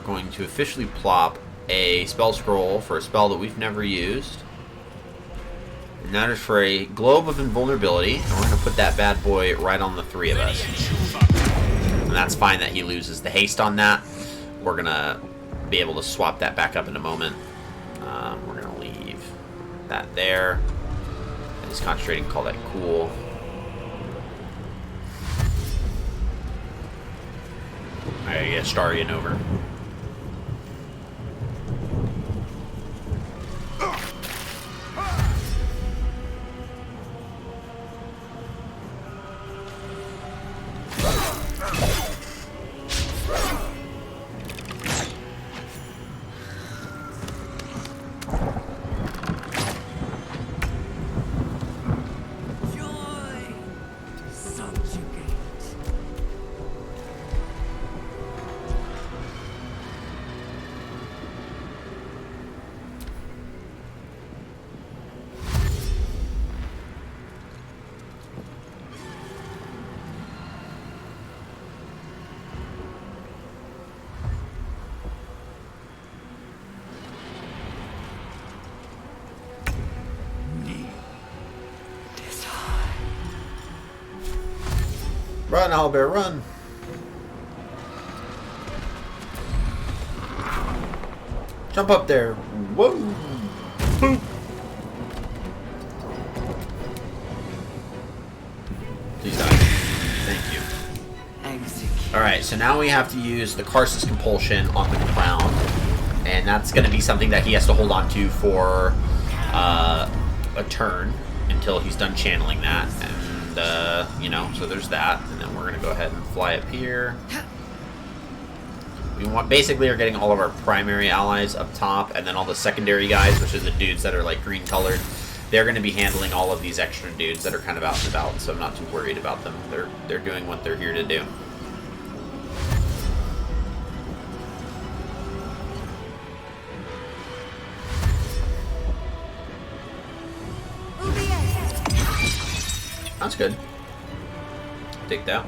going to officially plop a spell scroll for a spell that we've never used. And that is for a Globe of Invulnerability, and we're going to put that bad boy right on the 3 of us. And that's fine that he loses the haste on that. We're going to be able to swap that back up in a moment. We're going to leave that there. And just concentrate and call that cool. Alright, get Starion over. Run, Owlbear, run! Jump up there! Whoa! Boop! Please die. Thank you. Alright, so now we have to use the Karsus Compulsion on the ground. And that's going to be something that he has to hold on to for a turn until he's done channeling that. And, you know, so there's that. And then we're going to go ahead and fly up here. We basically are getting all of our primary allies up top, and then all the secondary guys, which are the dudes that are like green colored, they're going to be handling all of these extra dudes that are kind of out and about, so I'm not too worried about them. They're doing what they're here to do. That's good. Take that.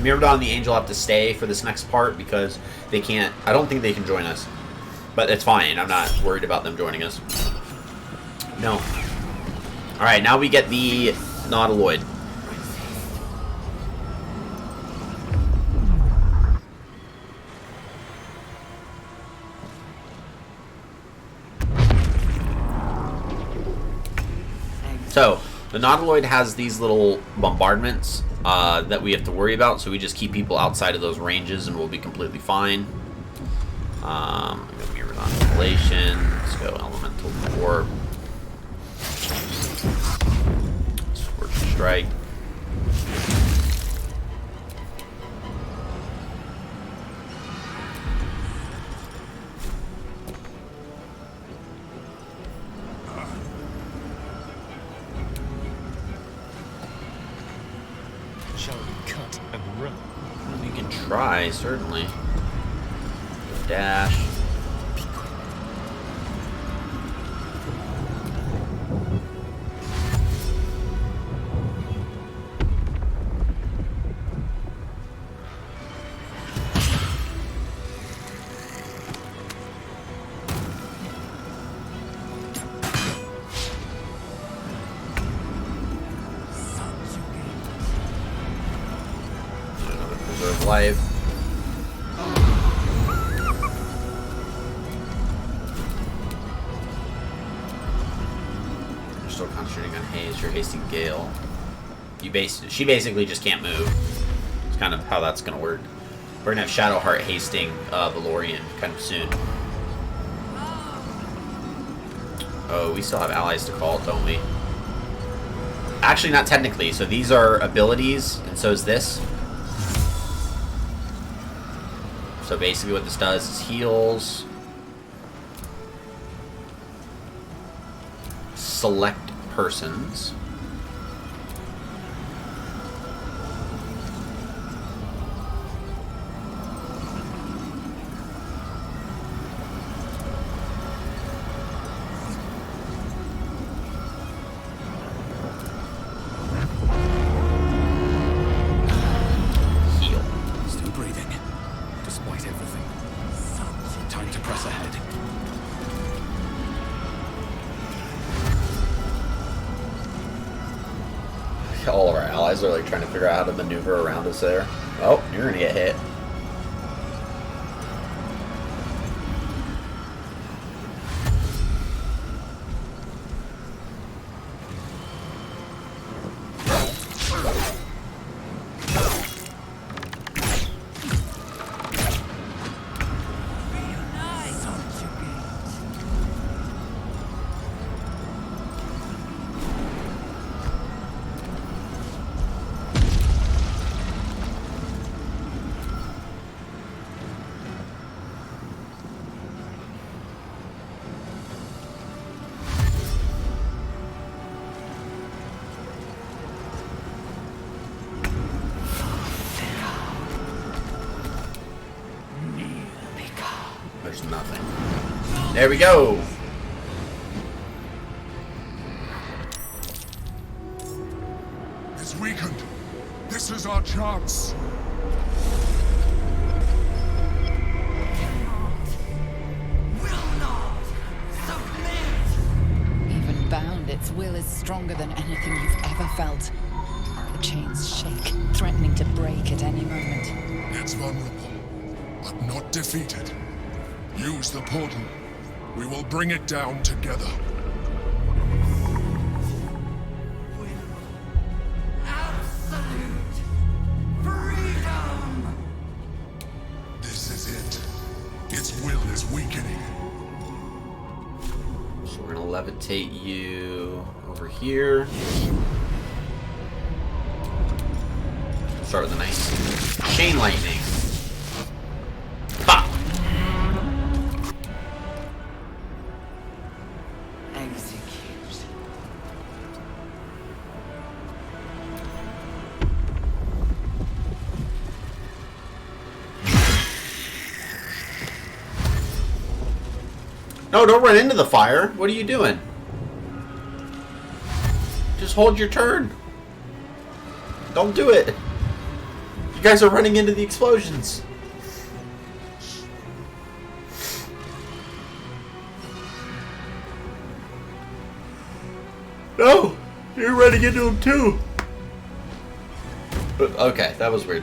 Myrmidon and the Angel have to stay for this next part because they can't... I don't think they can join us. But it's fine. I'm not worried about them joining us. No. Alright, now we get the Nautiloid. So, the Nautiloid has these little bombardments that we have to worry about, so we just keep people outside of those ranges and we'll be completely fine. Go Myrmidon Revelation. Let's go Elemental Warp. Scorching Strike. Shall we cut and run? We can try, certainly. Dash. Another preserve life. You're still concentrating on haste. You're hasting Gale. She basically just can't move. It's kind of how that's gonna work. We're gonna have Shadowheart hasting Valorian kind of soon. Oh, we still have allies to call, don't we? Actually, not technically. So these are abilities, and so is this. So basically what this does is heals. select persons. Still breathing, despite everything. Time to press ahead. All of our allies are like trying to figure out how to maneuver around us there. Oh, you're gonna get hit. There's nothing. There we go. It's weakened. This is our chance. Even bound, its will is stronger than anything you've ever felt. The chains shake, threatening to break at any moment. It's vulnerable, but not defeated. Use the portal. We will bring it down together. Absolute freedom! This is it. Its will is weakening. So we're gonna levitate you over here. Start with a nice chain lightning. Pop! Execute. No, don't run into the fire. What are you doing? Just hold your turn. Don't do it. You guys are running into the explosions. No! You're running into them too! Okay, that was weird.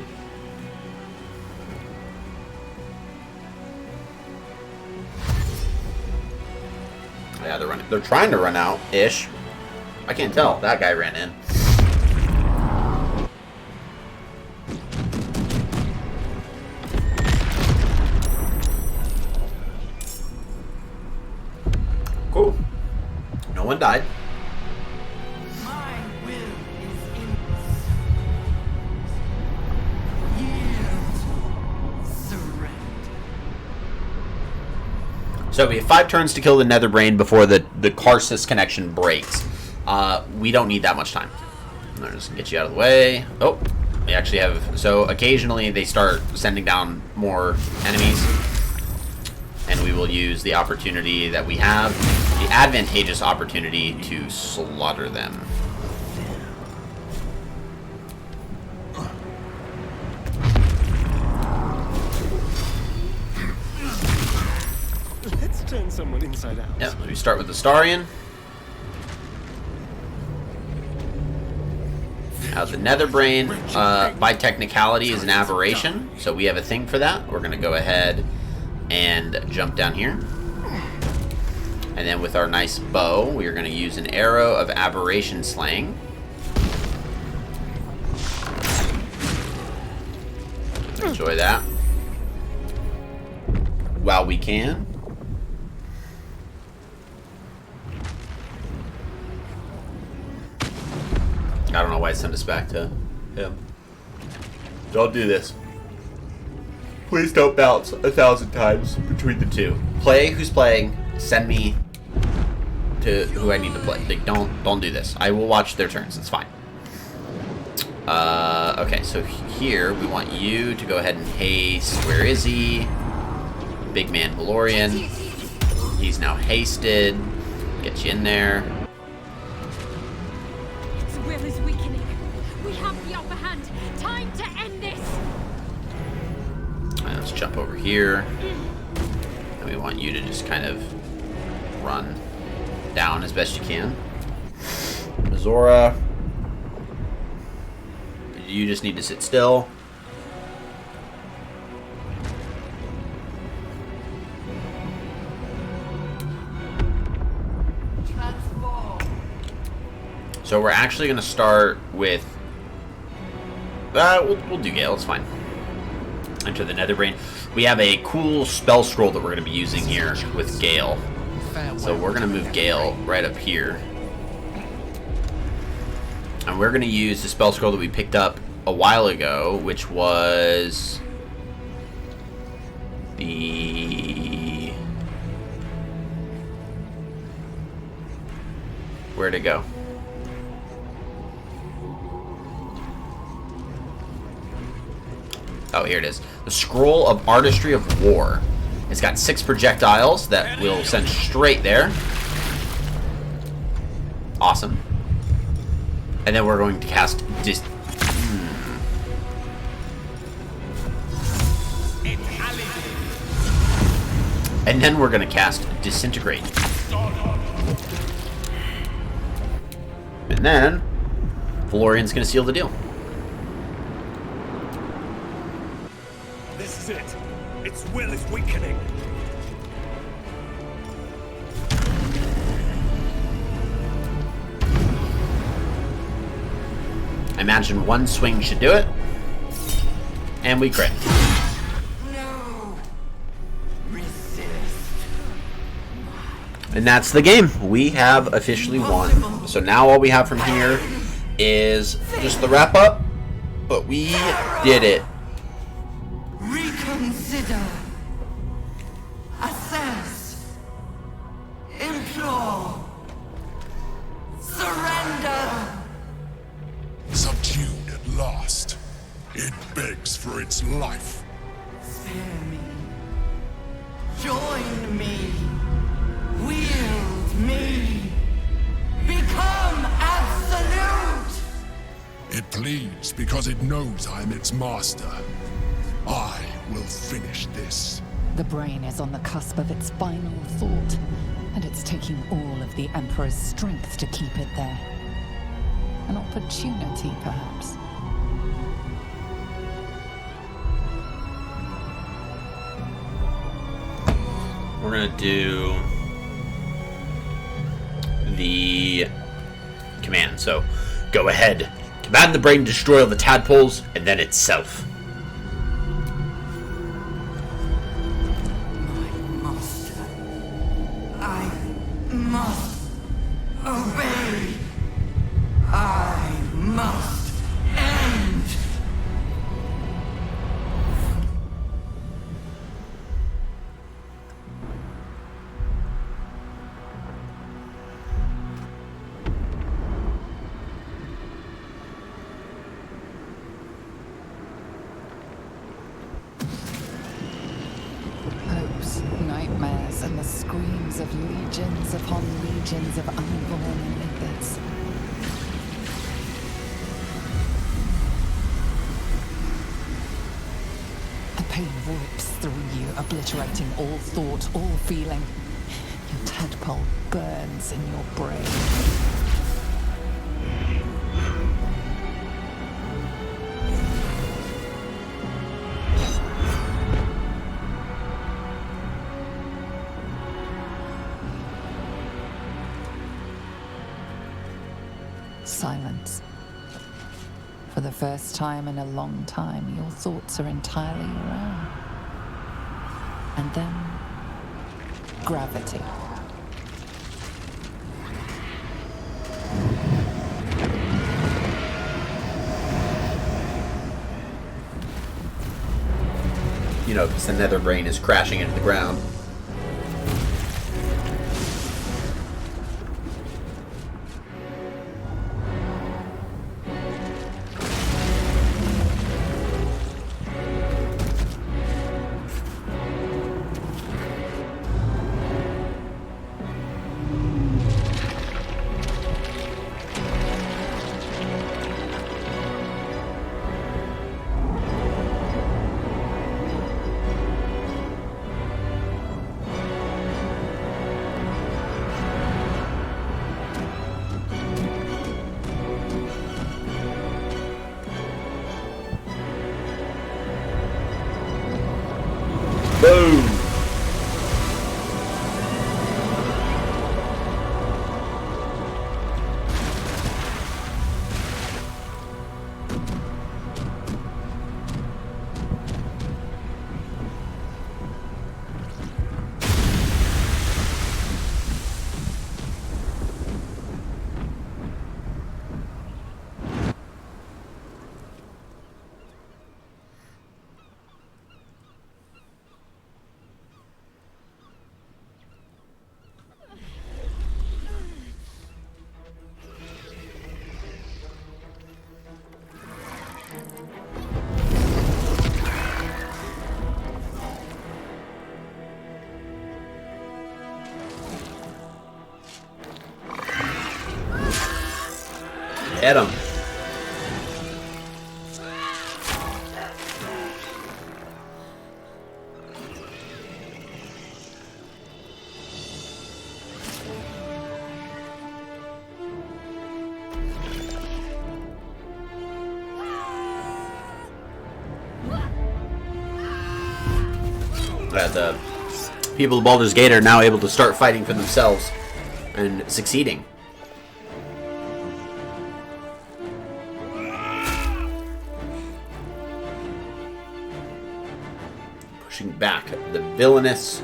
Yeah, they're running. They're trying to run out-ish. I can't tell. That guy ran in. Cool. No one died. My will is in yield. Surrender. So we have 5 turns to kill the Netherbrain before the Karsus connection breaks. We don't need that much time. I'm just gonna get you out of the way. Oh, we actually have... So occasionally they start sending down more enemies. And we will use the opportunity that we have, the advantageous opportunity to slaughter them. Let's turn someone inside out. Yeah, we start with the Starian. Now the Netherbrain, by technicality, is an aberration, so we have a thing for that. We're going to go ahead and jump down here. And then with our nice bow, we are going to use an arrow of aberration slaying. Enjoy that while we can. I don't know why I sent us back to him. Don't do this. Please don't bounce 1,000 times between the two. Play who's playing. Send me to who I need to play. Like, don't do this. I will watch their turns. It's fine. Okay, so here we want you to go ahead and haste. Where is he? Big man Valorian. He's now hasted. Get you in there. Its will is weakening. We have the upper hand. Time to end this. Right, let's jump over here. And we want you to just kind of run down as best you can. Zora, you just need to sit still. So we're actually going to start with... we'll do Gale, it's fine. Enter the Netherbrain. We have a cool spell scroll that we're going to be using here with Gale. So we're going to move Gale right up here. And we're going to use the spell scroll that we picked up a while ago, which was... the... Where'd it go? Oh, here it is. The Scroll of Artistry of War. It's got 6 projectiles that will send straight there. Awesome. And then we're going to cast And then we're going to cast Disintegrate. And then Valorian's going to seal the deal. This is it. Its will is weakening. I imagine one swing should do it. And we crit. No. Resist. And that's the game. We have officially won. So now all we have from here is just the wrap up. But we did it. Reconsider. Assess. Implore. Surrender. Subdued at last, it begs for its life. Spare me. Join me. Wield me. Become absolute. It pleads because it knows I'm its master. I will finish this. The brain is on the cusp of its final thought, and it's taking all of the Emperor's strength to keep it there. An opportunity, perhaps. We're gonna do the command. So go ahead, command the brain, destroy all the tadpoles, and then itself. Master. I must obey. I must end. Hopes, nightmares, and the screams of legions upon legions of unborn lipids. The pain rips through you, obliterating all thought, all feeling. Your tadpole burns in your brain. Silence. For the first time in a long time, your thoughts are entirely your own. And then, gravity. You know, because the Netherbrain is crashing into the ground. Hit him. The people of Baldur's Gate are now able to start fighting for themselves and succeeding. Pushing back the villainous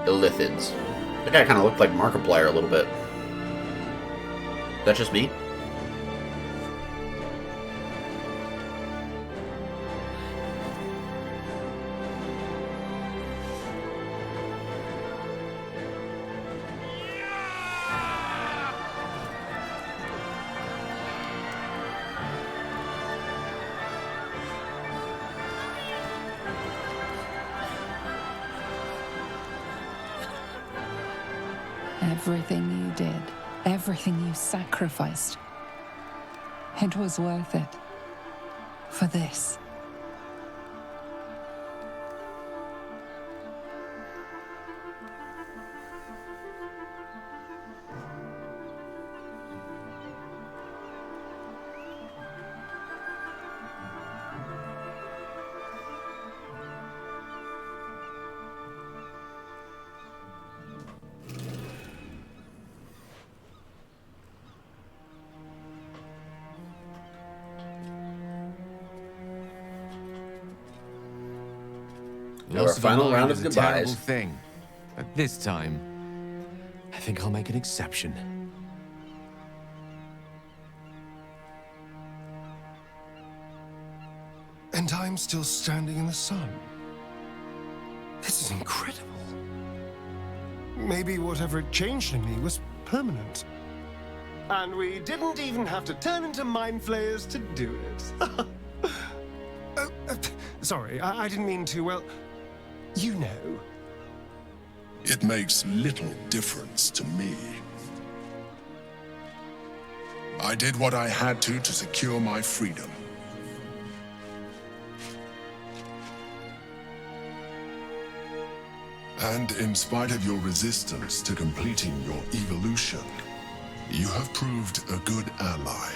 Illithids. That guy kind of looked like Markiplier a little bit. Is that just me? Everything you did, everything you sacrificed, it was worth it. For this. Our final round of is a terrible goodbyes. thing, but this time, I think I'll make an exception. And I'm still standing in the sun. This is incredible. Maybe whatever it changed in me was permanent. And we didn't even have to turn into mind flayers to do it. Sorry, I didn't mean to, well, you know. It makes little difference to me. I did what I had to secure my freedom. And in spite of your resistance to completing your evolution, you have proved a good ally.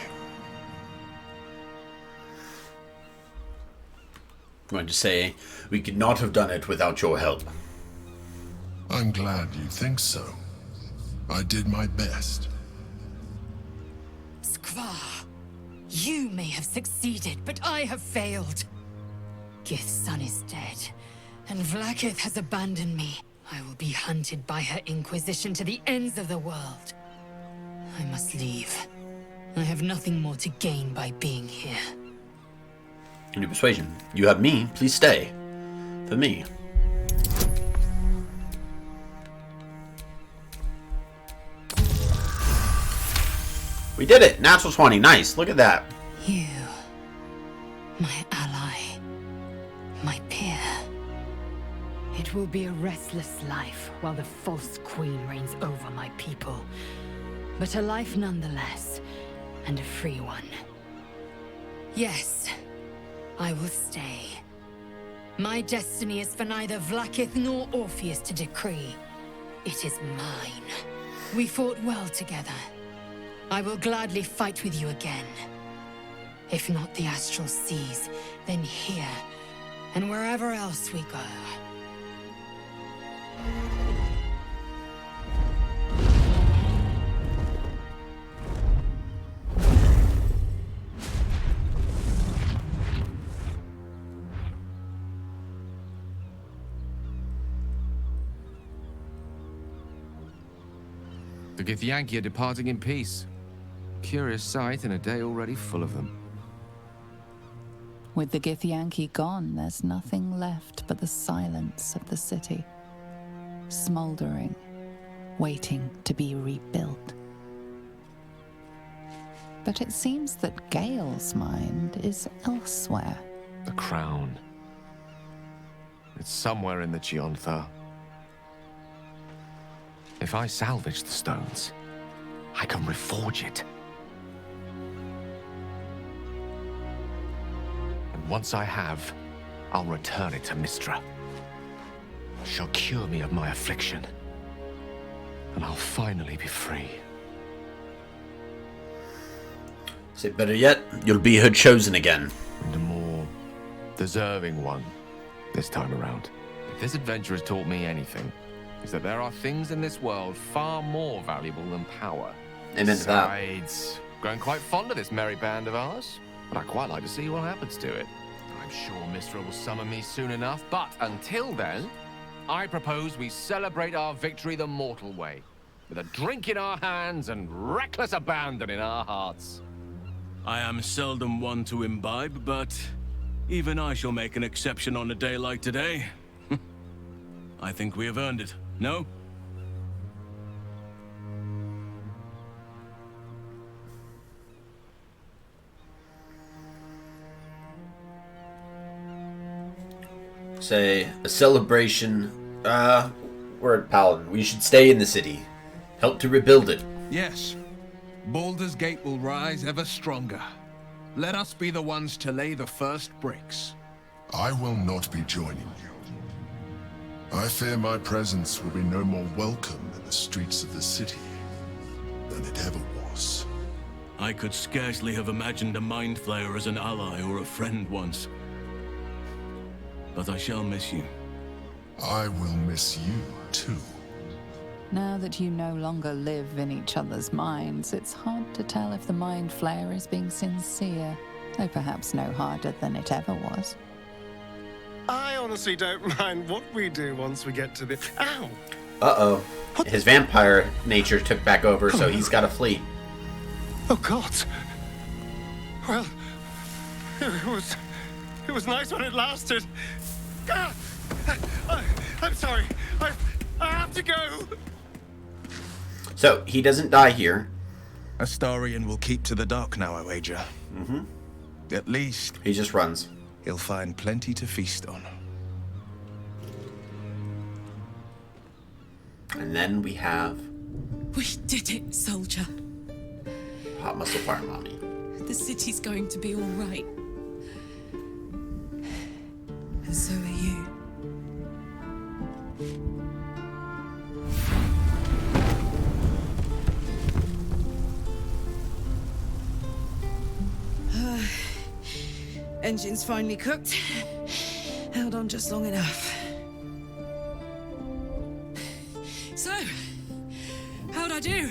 I'm going to say we could not have done it without your help. I'm glad you think so. I did my best. Skvar, you may have succeeded, but I have failed. Gith's son is dead, and Vlaakith has abandoned me. I will be hunted by her Inquisition to the ends of the world. I must leave. I have nothing more to gain by being here. Any persuasion? You have me. Please stay. For me. We did it! Natural 20. Nice. Look at that. You, my ally, my peer. It will be a restless life while the false queen reigns over my people. But a life nonetheless, and a free one. Yes, I will stay. My destiny is for neither Vlaakith nor Orpheus to decree. It is mine. We fought well together. I will gladly fight with you again. If not the Astral Seas, then here, and wherever else we go. The Githyanki are departing in peace. Curious sight in a day already full of them. With the Githyanki gone, there's nothing left but the silence of the city. Smoldering, waiting to be rebuilt. But it seems that Gale's mind is elsewhere. The crown. It's somewhere in the Giontha. If I salvage the stones, I can reforge it. And once I have, I'll return it to Mystra. She'll cure me of my affliction. And I'll finally be free. Say better yet, you'll be her chosen again. And a more deserving one this time around. If this adventure has taught me anything, is that there are things in this world far more valuable than power. Amen to that. Besides, growing quite fond of this merry band of ours, but I'd quite like to see what happens to it. I'm sure Mystra will summon me soon enough, but until then, I propose we celebrate our victory the mortal way, with a drink in our hands and reckless abandon in our hearts. I am seldom one to imbibe, but even I shall make an exception on a day like today. I think we have earned it, no? Say, a celebration. We're at Paladin. We should stay in the city. Help to rebuild it. Yes. Baldur's Gate will rise ever stronger. Let us be the ones to lay the first bricks. I will not be joining you. I fear my presence will be no more welcome in the streets of the city than it ever was. I could scarcely have imagined a Mind Flayer as an ally or a friend once. But I shall miss you. I will miss you, too. Now that you no longer live in each other's minds, it's hard to tell if the Mind Flayer is being sincere, though perhaps no harder than it ever was. I honestly don't mind what we do once we get to the... Ow! Uh-oh. His vampire nature took back over, so he's got to flee. Oh, God. Well, it was nice when it lasted. Ah! I'm sorry. I have to go. So, he doesn't die here. Astarion will keep to the dark now, I wager. Mm-hmm. At least... he just runs. He'll find plenty to feast on. And then we have... we did it, soldier. Hot Muscle Fire Mommy. The city's going to be all right. And so are you. Engine's finally cooked. Held on just long enough. So, how'd I do?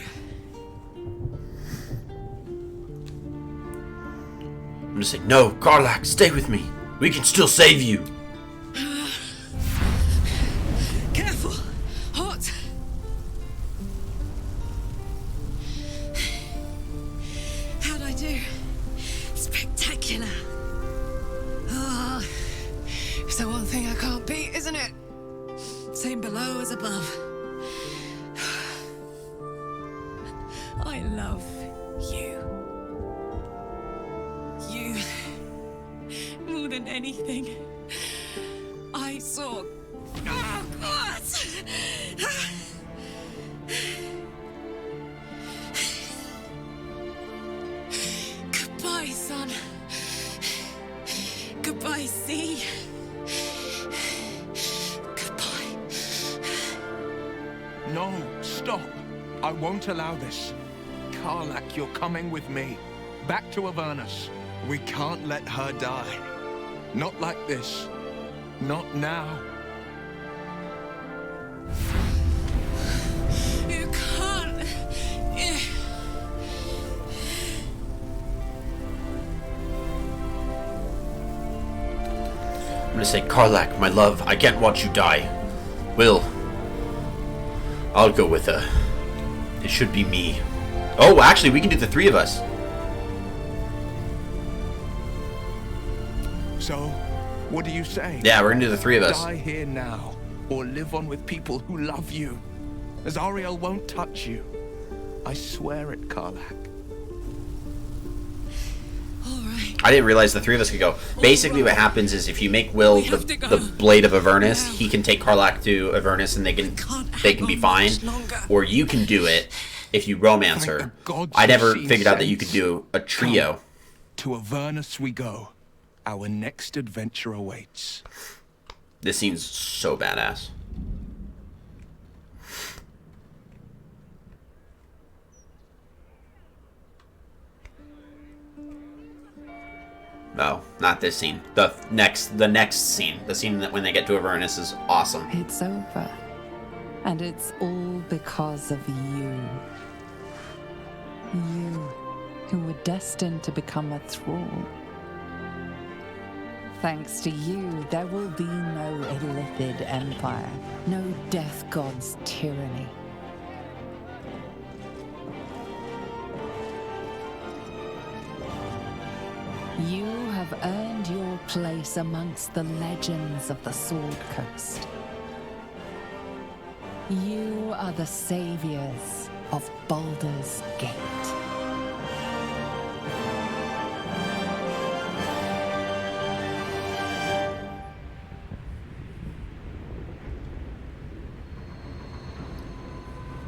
I'm gonna say, no, Karlach, stay with me. We can still save you. Careful! Hot! How'd I do? Spectacular! Ah, it's the one thing I can't beat, isn't it? Same below as above. I love you. You. More than anything. I saw... oh, God! Goodbye, son. Goodbye, sea. Goodbye. No, stop. I won't allow this. Karlach, you're coming with me. Back to Avernus. We can't let her die. Not like this. Not now. You can't. I'm gonna say, Karlach, my love, I can't watch you die. Will. I'll go with her. It should be me. Oh, actually, we can do the three of us. So, what do you say? Yeah, we're gonna do the three of us. Die here now, or live on with people who love you. Azariel won't touch you. I swear it, Karlach. I didn't realize the three of us could go. Basically, what happens is if you make Will the Blade of Avernus, he can take Karlach to Avernus, and they can be fine. Or you can do it if you romance her. I never figured out that you could do a trio. To Avernus we go. Our next adventure awaits. This scene's so badass. No, not this scene. The next scene. The scene that when they get to Avernus is awesome. It's over. And it's all because of you. You, who were destined to become a thrall. Thanks to you, there will be no Illithid empire, no death god's tyranny. You have earned your place amongst the legends of the Sword Coast. You are the saviors of Baldur's Gate.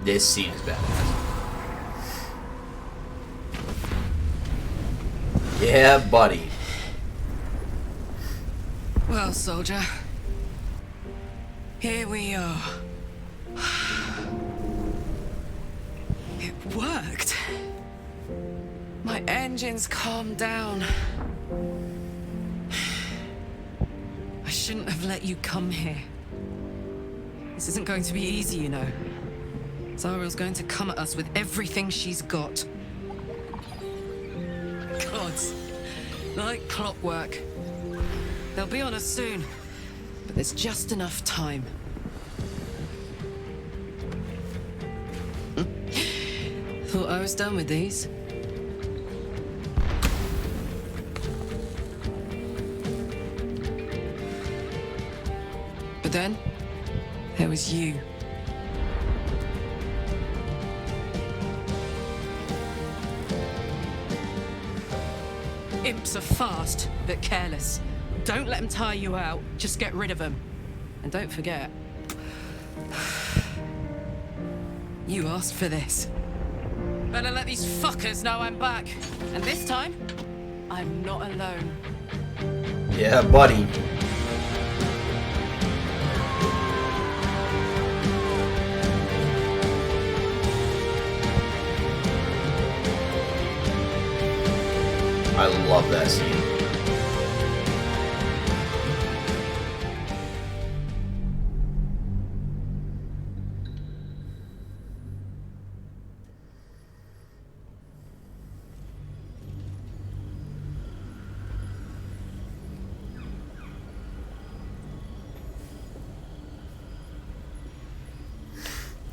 This scene is badass. Yeah, buddy. Well, soldier. Here we are. It worked. My engines calmed down. I shouldn't have let you come here. This isn't going to be easy, you know. Zariel's going to come at us with everything she's got. Gods, like clockwork. They'll be on us soon, but there's just enough time. Thought I was done with these. But then, there was you. Imps are fast, but careless. Don't let them tire you out, just get rid of them. And don't forget, you asked for this. Better let these fuckers know I'm back. And this time, I'm not alone. Yeah, buddy. I love that scene.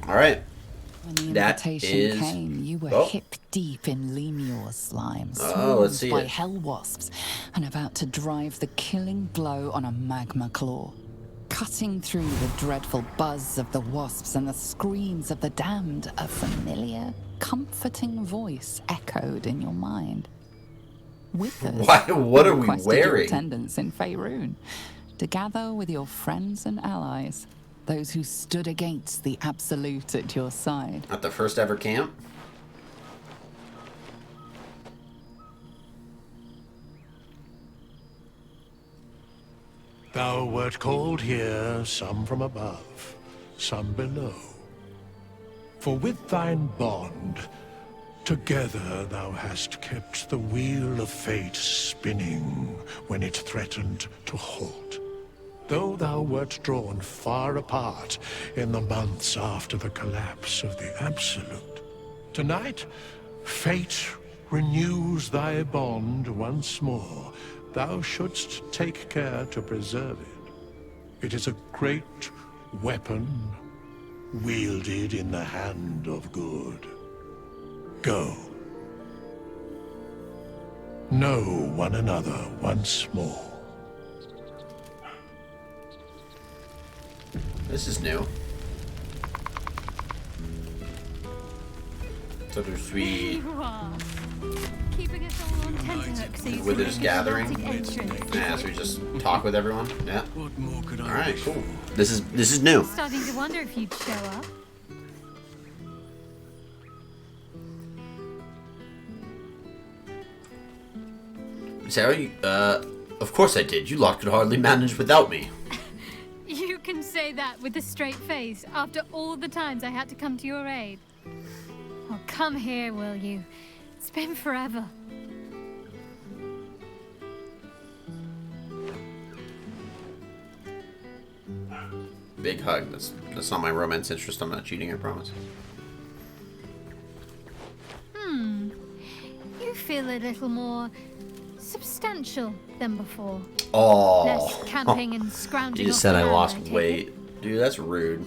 All right. When the That invitation is... came, you were hip deep in Lemure slime, let's see swarmed by it. hell wasps, and about to drive the killing blow on a magma claw. Cutting through the dreadful buzz of the wasps and the screams of the damned, a familiar, comforting voice echoed in your mind. Withers What are we requested your wearing? attendance in Faerun to gather with your friends and allies, those who stood against the Absolute at your side. At the first ever camp? Thou wert called here, some from above, some below. For with thine bond, together thou hast kept the wheel of fate spinning when it threatened to halt. Though thou wert drawn far apart in the months after the collapse of the Absolute, tonight, fate renews thy bond once more. Thou shouldst take care to preserve it. It is a great weapon wielded in the hand of good. Go. Know one another once more. This is new. So there's three You are. Keeping us all on tenterhooks so you can Withers make a gathering. dramatic entrance. Yeah, so we just talk with everyone. Yeah. What more could I Alright, wish cool. for? This is new. Starting to wonder if you'd show up. Sarah, of course I did. You lot could hardly manage without me. You can say that with a straight face after all the times I had to come to your aid. Oh, come here, will you? It's been forever. Big hug. That's not my romance interest. I'm not cheating, I promise. You feel a little more substantial than before. Oh. Less camping and scrounging. You just said I lost weight. Dude, that's rude.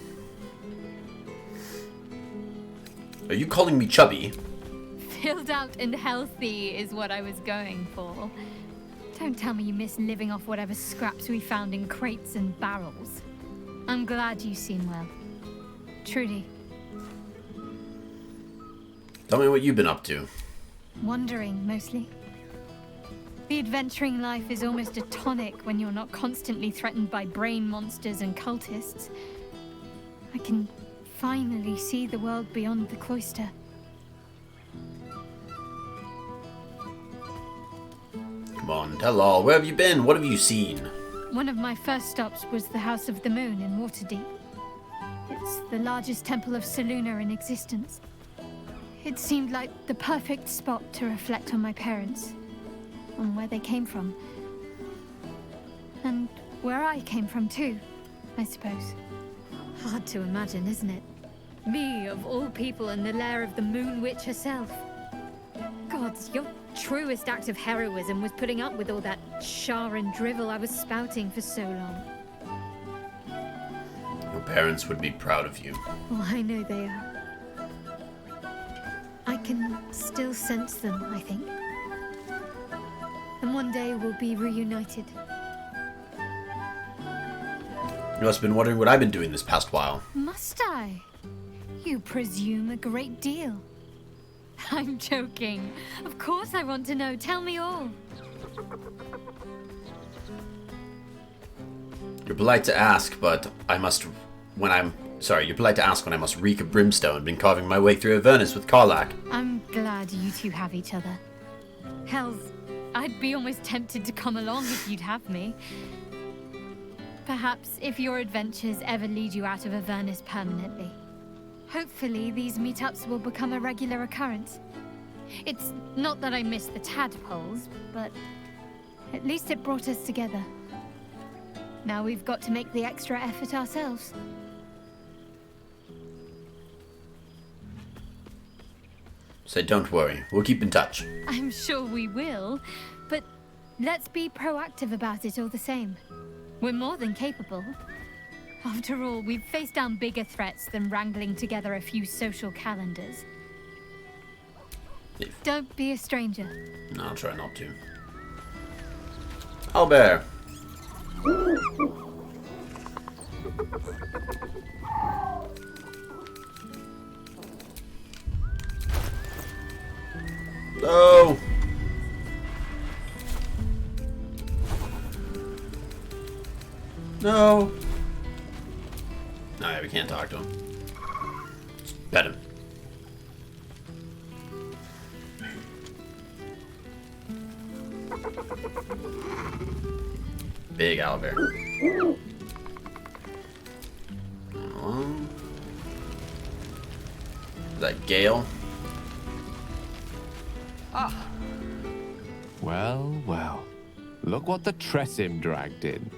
Are you calling me chubby? Filled out and healthy is what I was going for. Don't tell me you miss living off whatever scraps we found in crates and barrels. I'm glad you seem well. Truly. Tell me what you've been up to. Wandering, mostly. The adventuring life is almost a tonic when you're not constantly threatened by brain monsters and cultists. I can finally see the world beyond the cloister. Come on, tell all. Where have you been? What have you seen? One of my first stops was the House of the Moon in Waterdeep. It's the largest temple of Selûne in existence. It seemed like the perfect spot to reflect on my parents, on where they came from. And where I came from too, I suppose. Hard to imagine, isn't it? Me, of all people, in the lair of the Moon Witch herself. Gods, your truest act of heroism was putting up with all that char and drivel I was spouting for so long. Your parents would be proud of you. Oh, I know they are. I can still sense them, I think. And one day we'll be reunited. You must have been wondering what I've been doing this past while. Must I? You presume a great deal. I'm joking. Of course I want to know. Tell me all. You're polite to ask, but I must... You're polite to ask when I must reek of brimstone. Been carving my way through Avernus with Karlach. I'm glad you two have each other. Hells, I'd be almost tempted to come along if you'd have me. Perhaps if your adventures ever lead you out of Avernus permanently. Hopefully these meetups will become a regular occurrence. It's not that I miss the tadpoles, but at least it brought us together. Now we've got to make the extra effort ourselves. So don't worry, we'll keep in touch. I'm sure we will, but let's be proactive about it all the same. We're more than capable. After all, we've faced down bigger threats than wrangling together a few social calendars. Leave. Don't be a stranger. No, I'll try not to. Albert. No. No. No, we can't talk to him. Just pet him. Big owlbear. Is that Gale? Ah. Well, well. Look what the Tressim dragged in.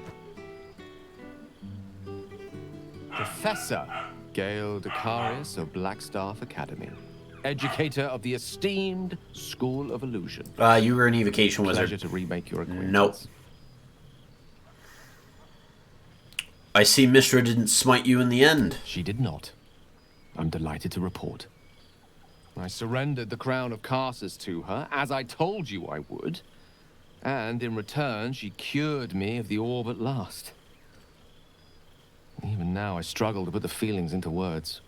Professor Gale Dacarius of Blackstaff Academy. Educator of the esteemed School of Illusion. You were an evocation wizard. Pleasure to remake your acquaintance. Nope. I see Mishra didn't smite you in the end. She did not. I'm delighted to report. I surrendered the crown of Karsus to her, as I told you I would. And in return, she cured me of the orb at last. Even now, I struggle to put the feelings into words.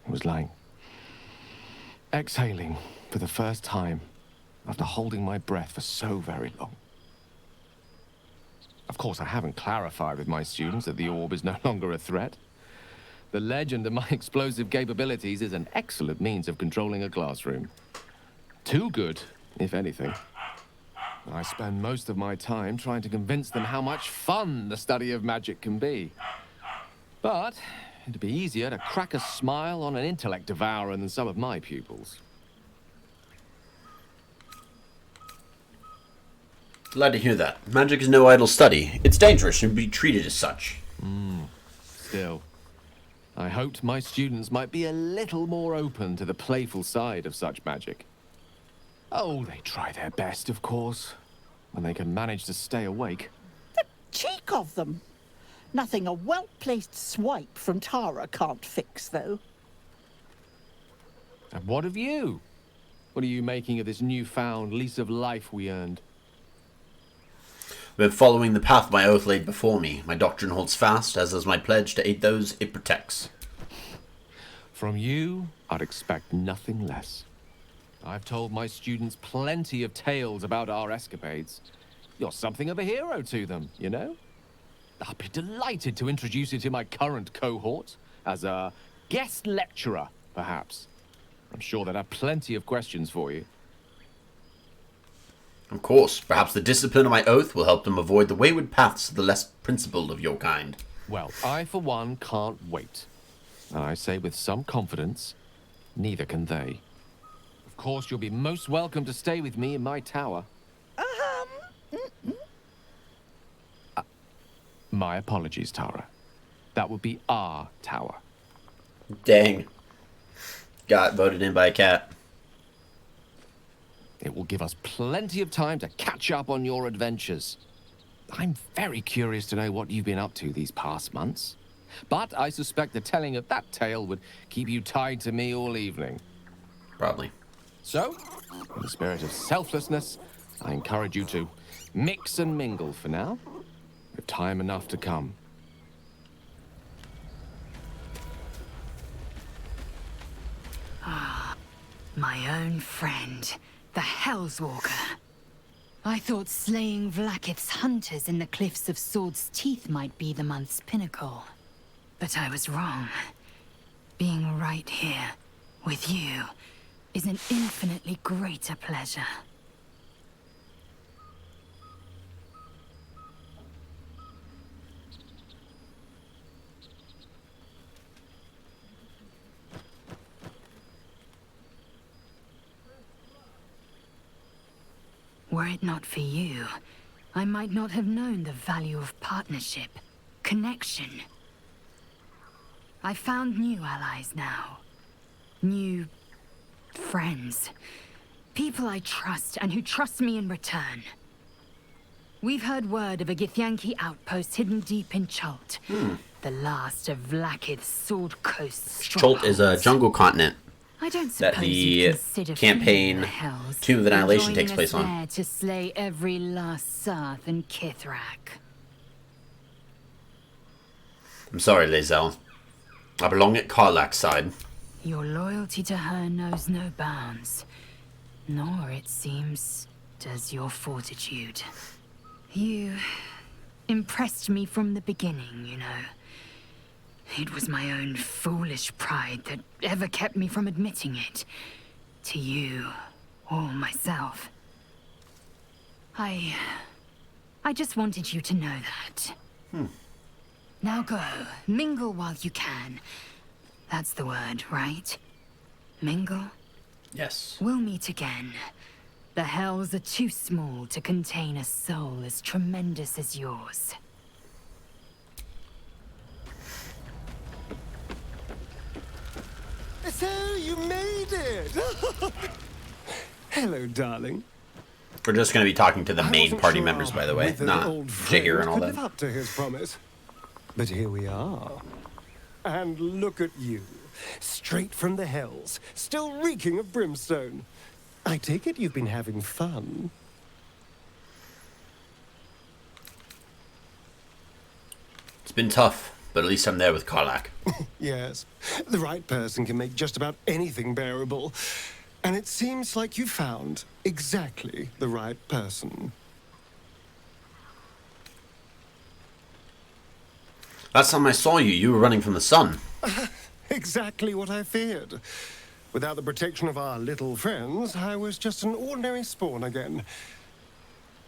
It was like exhaling for the first time after holding my breath for so very long. Of course, I haven't clarified with my students that the orb is no longer a threat. The legend of my explosive capabilities is an excellent means of controlling a classroom. Too good, if anything. I spend most of my time trying to convince them how much fun the study of magic can be. But it'd be easier to crack a smile on an intellect devourer than some of my pupils. Glad to hear that. Magic is no idle study. It's dangerous and be treated as such. Still, I hoped my students might be a little more open to the playful side of such magic. Oh, they try their best, of course, when they can manage to stay awake. Cheek of them! Nothing a well-placed swipe from Tara can't fix, though. And what of you? What are you making of this newfound lease of life we earned? I've been following the path my oath laid before me. My doctrine holds fast, as is my pledge to aid those it protects. From you, I'd expect nothing less. I've told my students plenty of tales about our escapades. You're something of a hero to them, you know? I'll be delighted to introduce you to my current cohort as a guest lecturer, perhaps. I'm sure they'd have plenty of questions for you. Of course, perhaps the discipline of my oath will help them avoid the wayward paths of the less principled of your kind. Well, I, for one, can't wait. And I say with some confidence, neither can they. Of course, you'll be most welcome to stay with me in my tower. My apologies, Tara. That would be our tower. Dang. Got voted in by a cat. It will give us plenty of time to catch up on your adventures. I'm very curious to know what you've been up to these past months. But I suspect the telling of that tale would keep you tied to me all evening. Probably. So, in the spirit of selflessness, I encourage you to mix and mingle for now, with time enough to come. My own friend, the Hellswalker. I thought slaying Vlaakith's hunters in the cliffs of Sword's Teeth might be the month's pinnacle. But I was wrong. Being right here, with you, is an infinitely greater pleasure. Were it not for you, I might not have known the value of partnership, connection. I found new allies now. New friends. People I trust and who trust me in return. We've heard word of a Githyanki outpost hidden deep in Chult. The last of Vlaakith's Sword Coast Chult is a jungle continent I don't that suppose the you'd consider campaign the Hells Tomb of Annihilation joining takes place us on. there to slay every last Sarth and Kithrak. I'm sorry, Lae'zel. I belong at Karlak's side. Your loyalty to her knows no bounds, nor, it seems, does your fortitude. You impressed me from the beginning, you know. It was my own foolish pride that ever kept me from admitting it. To you, or myself. I just wanted you to know that. Now go, mingle while you can. That's the word, right? Mingle? Yes. We'll meet again. The Hells are too small to contain a soul as tremendous as yours. So you made it! Hello, darling. We're just going to be talking to the main party members, by the way, whether not old Jaeger and all friend could that. live up to his promise. But here we are. And look at you. Straight from the Hells, still reeking of brimstone. I take it you've been having fun. It's been tough, but at least I'm there with Karlak. Yes, the right person can make just about anything bearable. And it seems like you found exactly the right person. Last time I saw you, you were running from the sun. Exactly what I feared. Without the protection of our little friends, I was just an ordinary spawn again.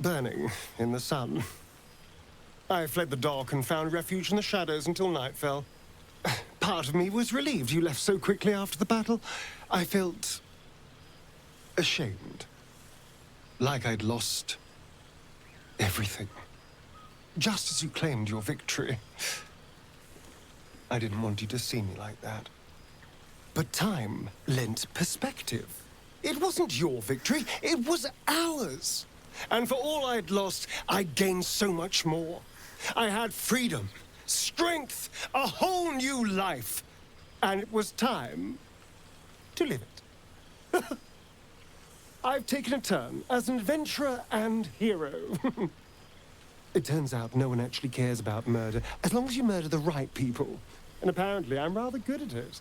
burning in the sun. I fled the dock and found refuge in the shadows until night fell. Part of me was relieved you left so quickly after the battle. I felt ashamed. Like I'd lost everything. Just as you claimed your victory. I didn't want you to see me like that. But time lent perspective. It wasn't your victory, it was ours. And for all I'd lost, I'd gained so much more. I had freedom, strength, a whole new life. And it was time to live it. I've taken a turn as an adventurer and hero. It turns out no one actually cares about murder, as long as you murder the right people. And apparently I'm rather good at it.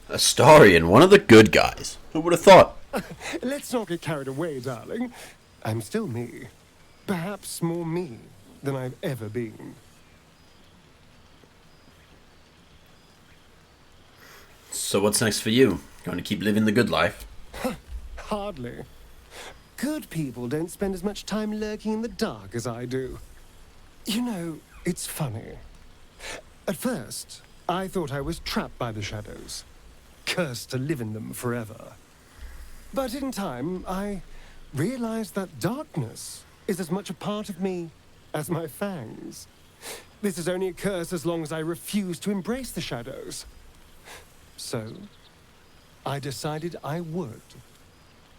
Astarion, one of the good guys. Who would have thought? Let's not get carried away, darling. I'm still me. Perhaps more me than I've ever been. So what's next for you? Going to keep living the good life? Hardly. Good people don't spend as much time lurking in the dark as I do. You know, it's funny. At first, I thought I was trapped by the shadows. Cursed to live in them forever. But in time, I realized that darkness is as much a part of me as my fangs. This is only a curse as long as I refuse to embrace the shadows. So, I decided I would.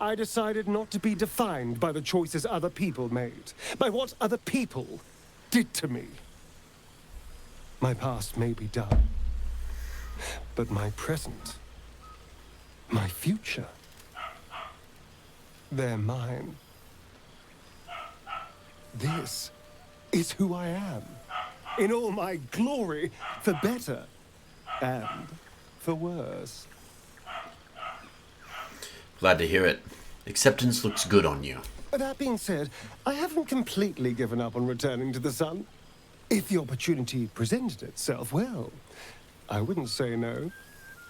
I decided not to be defined by the choices other people made, by what other people did to me. My past may be done, but my present, my future, they're mine. This is who I am, in all my glory, for better and for worse. Glad to hear it. Acceptance looks good on you. That being said, I haven't completely given up on returning to the sun. If the opportunity presented itself, well, I wouldn't say no.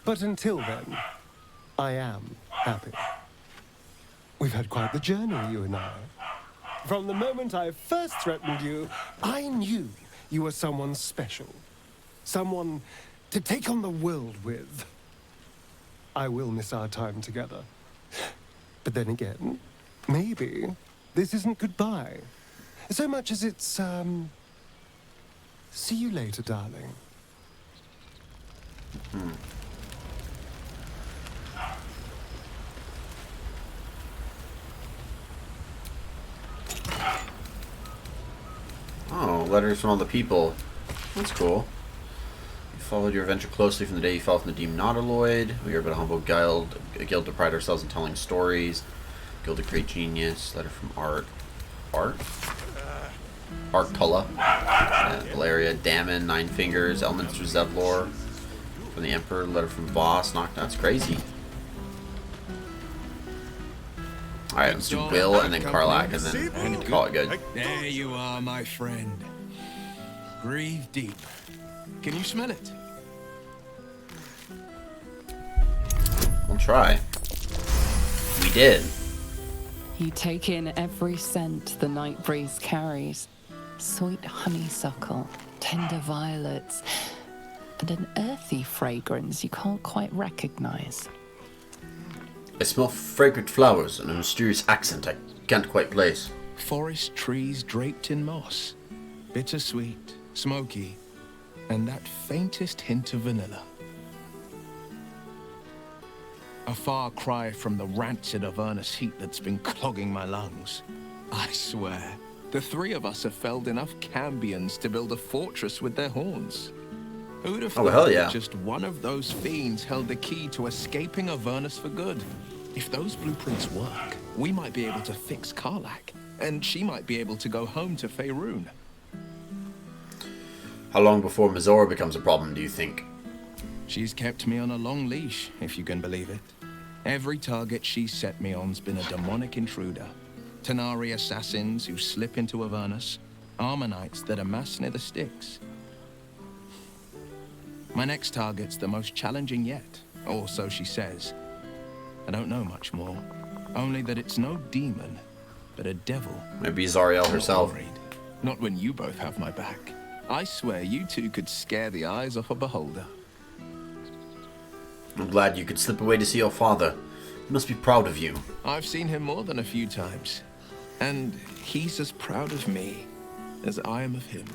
But until then, I am happy. We've had quite the journey, you and I. From the moment I first threatened you, I knew you were someone special. Someone to take on the world with. I will miss our time together. But then again, maybe this isn't goodbye. So much as it's, see you later, darling. Oh, letters from all the people. That's cool. You followed your adventure closely from the day you fell from the demon Nautiloid. We are but a humble guild to pride ourselves in telling stories. Guild to create genius. Letter from Art. Art Tulla. Valeria. Damon. Nine Fingers. Elminster Zevlor. From the Emperor. Letter from Boss. That's crazy. Alright, let's do Will and then Karlach and then call it good. There you are, my friend. Breathe deep. Can you smell it? We'll try. We did. You take in every scent the night breeze carries. Sweet honeysuckle, tender violets, and an earthy fragrance you can't quite recognize. I smell fragrant flowers and a mysterious accent I can't quite place. Forest trees draped in moss. Bittersweet, smoky, and that faintest hint of vanilla. A far cry from the rancid Avernus heat that's been clogging my lungs. I swear, the three of us have felled enough Cambions to build a fortress with their horns. Who'd have thought hell yeah. that just one of those fiends held the key to escaping Avernus for good? If those blueprints work, we might be able to fix Karlach, and she might be able to go home to Faerun. How long before Mizora becomes a problem, do you think? She's kept me on a long leash, if you can believe it. Every target she's set me on's been a demonic intruder. Tanari assassins who slip into Avernus, Armonites that amass near the Styx. My next target's the most challenging yet, or so she says. I don't know much more. Only that it's no demon, but a devil. Maybe Zariel herself. Worried. Not when you both have my back. I swear you two could scare the eyes off a beholder. I'm glad you could slip away to see your father. He must be proud of you. I've seen him more than a few times. And he's as proud of me as I am of him.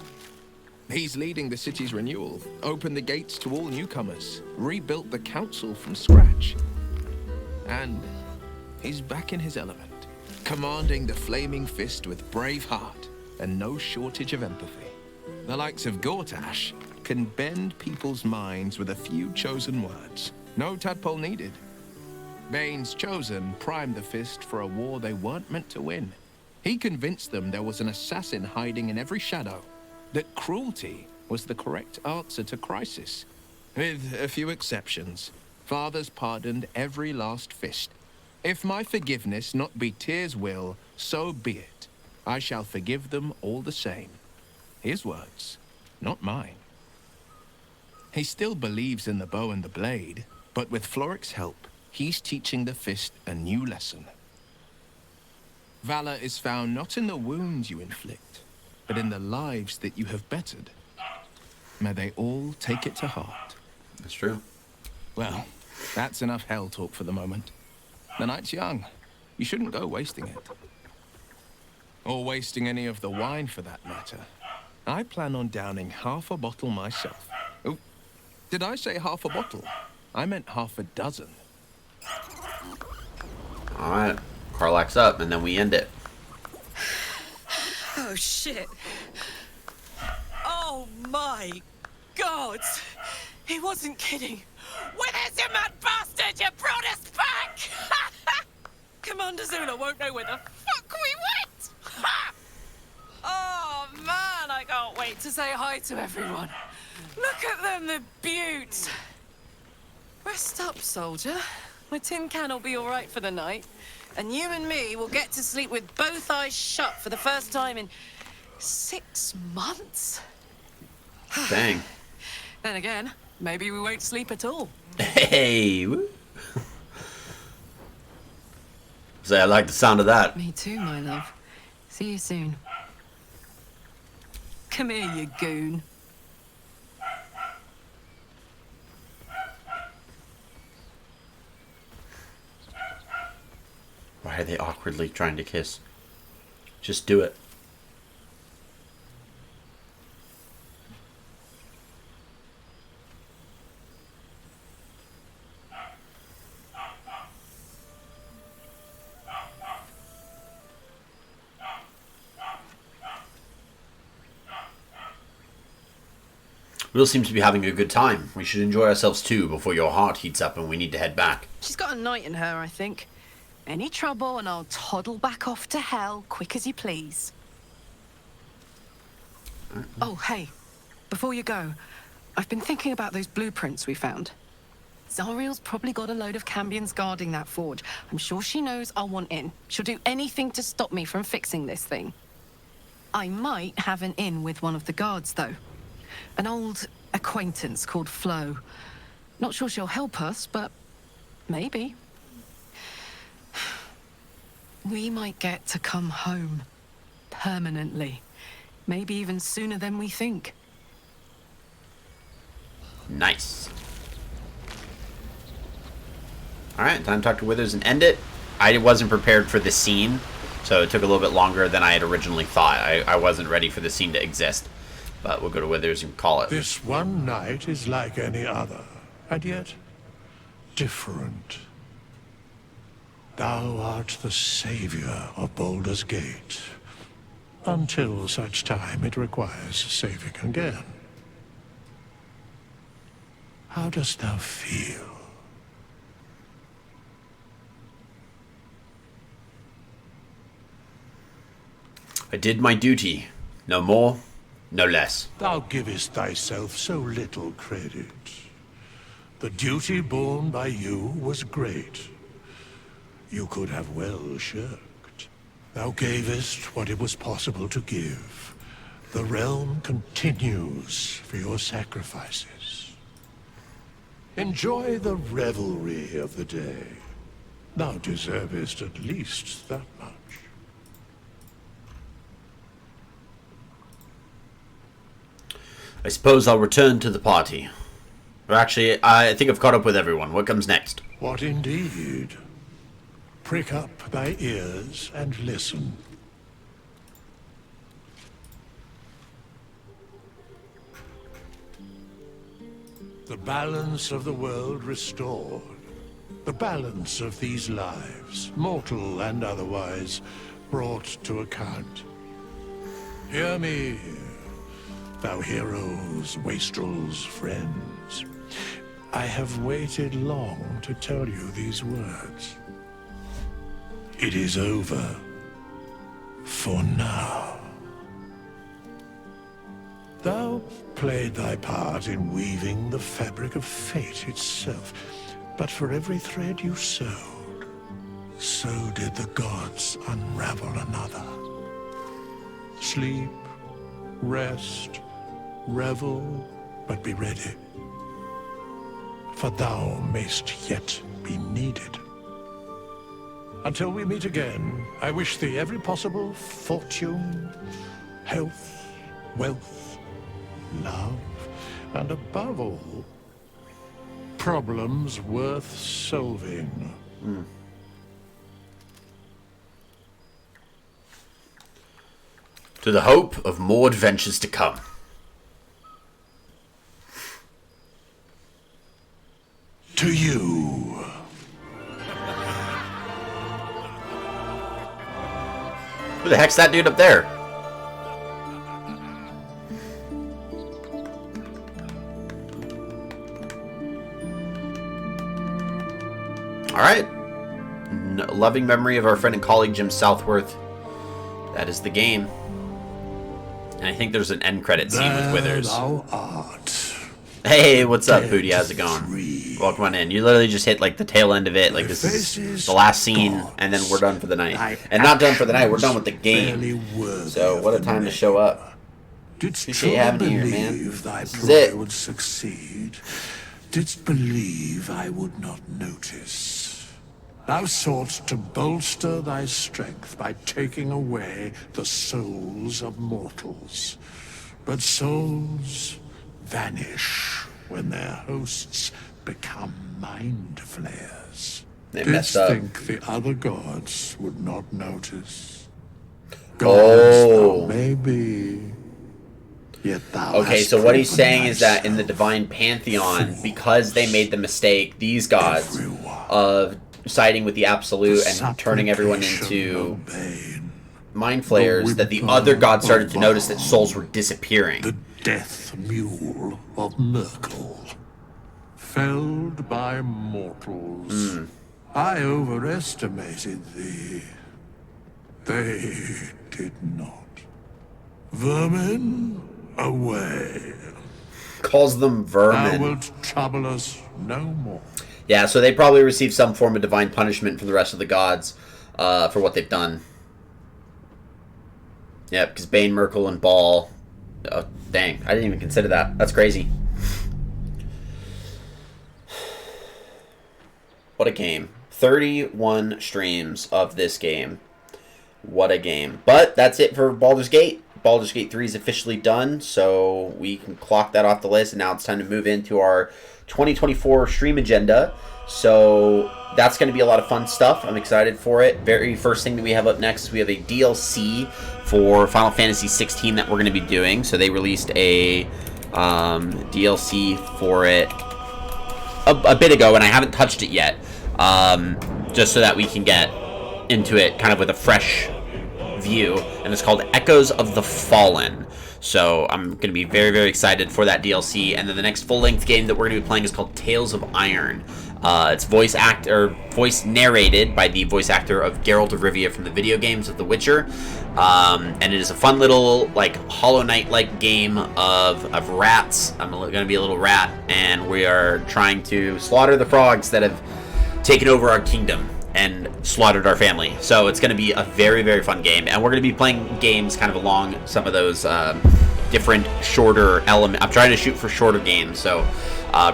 He's leading the city's renewal, opened the gates to all newcomers, rebuilt the council from scratch. And he's back in his element, commanding the Flaming Fist with brave heart and no shortage of empathy. The likes of Gortash can bend people's minds with a few chosen words. No tadpole needed. Bane's Chosen primed the Fist for a war they weren't meant to win. He convinced them there was an assassin hiding in every shadow, that cruelty was the correct answer to crisis. With a few exceptions, fathers pardoned every last fist. If my forgiveness not be Tyr's will, so be it. I shall forgive them all the same. His words, not mine. He still believes in the bow and the blade, but with Floric's help, he's teaching the Fist a new lesson. Valor is found not in the wounds you inflict, but in the lives that you have bettered. May they all take it to heart. That's true. Well, that's enough hell talk for the moment. The night's young. You shouldn't go wasting it. Or wasting any of the wine for that matter. I plan on downing half a bottle myself. Oh, did I say half a bottle? I meant half a dozen. Alright. Karlach's up, and then we end it. Oh, shit. Oh, my God. He wasn't kidding. Where's your mad bastard? You brought us back! Commander Zula won't know where the fuck we went! Oh, man, I can't wait to say hi to everyone. Look at them, the beauts. Rest up, soldier. My tin can will be all right for the night. And you and me will get to sleep with both eyes shut for the first time in 6 months. Dang. Then again, maybe we won't sleep at all. Hey! Woo. Say, I like the sound of that. Me too, my love. See you soon. Come here, you goon. Why are they awkwardly trying to kiss? Just do it. We all seem to be having a good time. We should enjoy ourselves too before your heart heats up and we need to head back. She's got a night in her, I think. Any trouble and I'll toddle back off to hell, quick as you please. Oh, hey. Before you go, I've been thinking about those blueprints we found. Zariel's probably got a load of Cambions guarding that forge. I'm sure she knows I'll want in. She'll do anything to stop me from fixing this thing. I might have an in with one of the guards, though. An old acquaintance called Flo. Not sure she'll help us, but maybe. We might get to come home. Permanently. Maybe even sooner than we think. Nice. Alright, time to talk to Withers and end it. I wasn't prepared for this scene, so it took a little bit longer than I had originally thought. I wasn't ready for the scene to exist. But we'll go to Withers and call it. This one night is like any other, and yet different. Thou art the savior of Baldur's Gate, until such time it requires saving again. How dost thou feel? I did my duty. No more, no less. Thou givest thyself so little credit. The duty borne by you was great. You could have well shirked. Thou gavest what it was possible to give. The realm continues for your sacrifices. Enjoy the revelry of the day. Thou deservest at least that much. I suppose I'll return to the party. Or actually, I think I've caught up with everyone. What comes next? What indeed? Prick up thy ears and listen. The balance of the world restored. The balance of these lives, mortal and otherwise, brought to account. Hear me, thou heroes, wastrels, friends. I have waited long to tell you these words. It is over. For now. Thou played thy part in weaving the fabric of fate itself, but for every thread you sewed, so did the gods unravel another. Sleep, rest, revel, but be ready. For thou mayst yet be needed. Until we meet again, I wish thee every possible fortune, health, wealth, love, and above all, problems worth solving. To the hope of more adventures to come. To you. Who the heck's that dude up there? Alright. Loving memory of our friend and colleague Jim Southworth. That is the game. And I think there's an end credit scene with Withers. Thou art. Hey, what's up, Booty? How's it going? Welcome on in. You literally just hit like the tail end of it. Like, this is the last scene, and then we're done for the night. And not done for the night, we're done with the game. So, what a time to show up. Appreciate you having me here, man. This is it. Would succeed. Didst believe I would not notice. Thou sought to bolster thy strength by taking away the souls of mortals. But souls vanish when their hosts become mind flayers. They Didst messed up. think the other gods would not notice? Gods thou may be, yet thou Okay, hast so what he's proven saying is that in the Divine Pantheon, because they made the mistake, these gods, of siding with the Absolute and turning everyone into mind flayers, that the other gods started to notice that souls were disappearing. The death mule of Merkel, felled by mortals. I overestimated thee. They did not. Vermin, away. Calls them vermin. Thou wilt trouble us no more. Yeah, so they probably received some form of divine punishment from the rest of the gods for what they've done. Yeah, because Bane, Merkel, and Baal... Oh, dang. I didn't even consider that. That's crazy. What a game. 31 streams of this game. What a game. But that's it for Baldur's Gate. Baldur's Gate 3 is officially done, so we can clock that off the list, and now it's time to move into our 2024 stream agenda. So that's going to be a lot of fun stuff. I'm excited for it. Very first thing that we have up next is we have a DLC for Final Fantasy 16 that we're going to be doing. So they released a DLC for it a bit ago, and I haven't touched it yet. Just so that we can get into it kind of with a fresh view, and it's called Echoes of the Fallen. So I'm going to be very, very excited for that DLC. And then the next full-length game that we're going to be playing is called Tales of Iron. It's voice narrated by the voice actor of Geralt of Rivia from the video games of The Witcher. And it is a fun little, like, Hollow Knight-like game of rats. I'm going to be a little rat, and we are trying to slaughter the frogs that have taken over our kingdom and slaughtered our family. So it's going to be a very, very fun game. And we're going to be playing games kind of along some of those different shorter elements. I'm trying to shoot for shorter games. So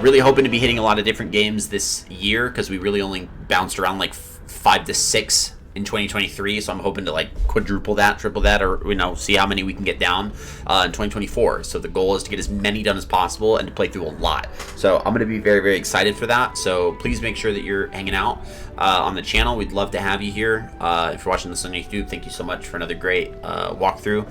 Really hoping to be hitting a lot of different games this year because we really only bounced around like 5 to 6 in 2023, so I'm hoping to like quadruple that, triple that, or see how many we can get down in 2024. So the goal is to get as many done as possible and to play through a lot. So I'm going to be very, very excited for that. So please make sure that you're hanging out on the channel. We'd love to have you here. If you're watching this on YouTube, thank you so much for another great walkthrough.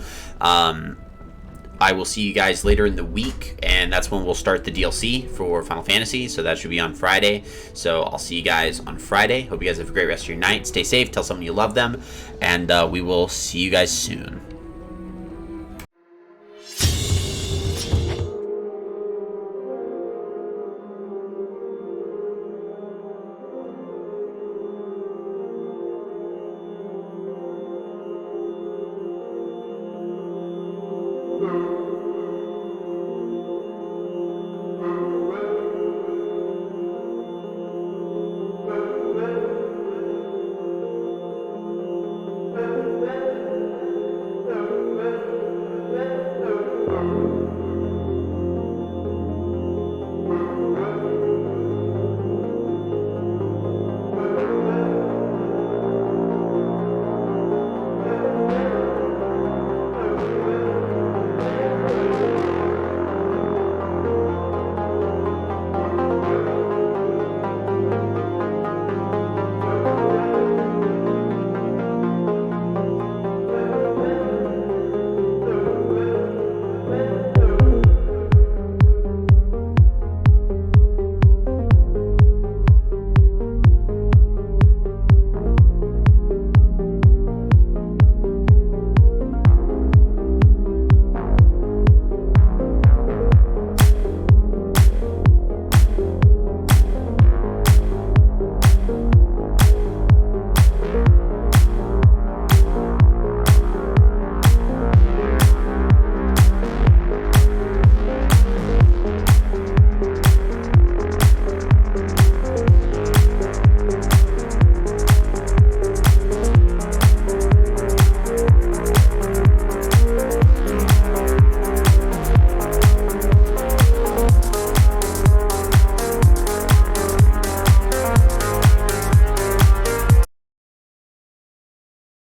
I will see you guys later in the week, and that's when we'll start the DLC for Final Fantasy, so that should be on Friday. So I'll see you guys on Friday. Hope you guys have a great rest of your night. Stay safe, tell someone you love them, and we will see you guys soon.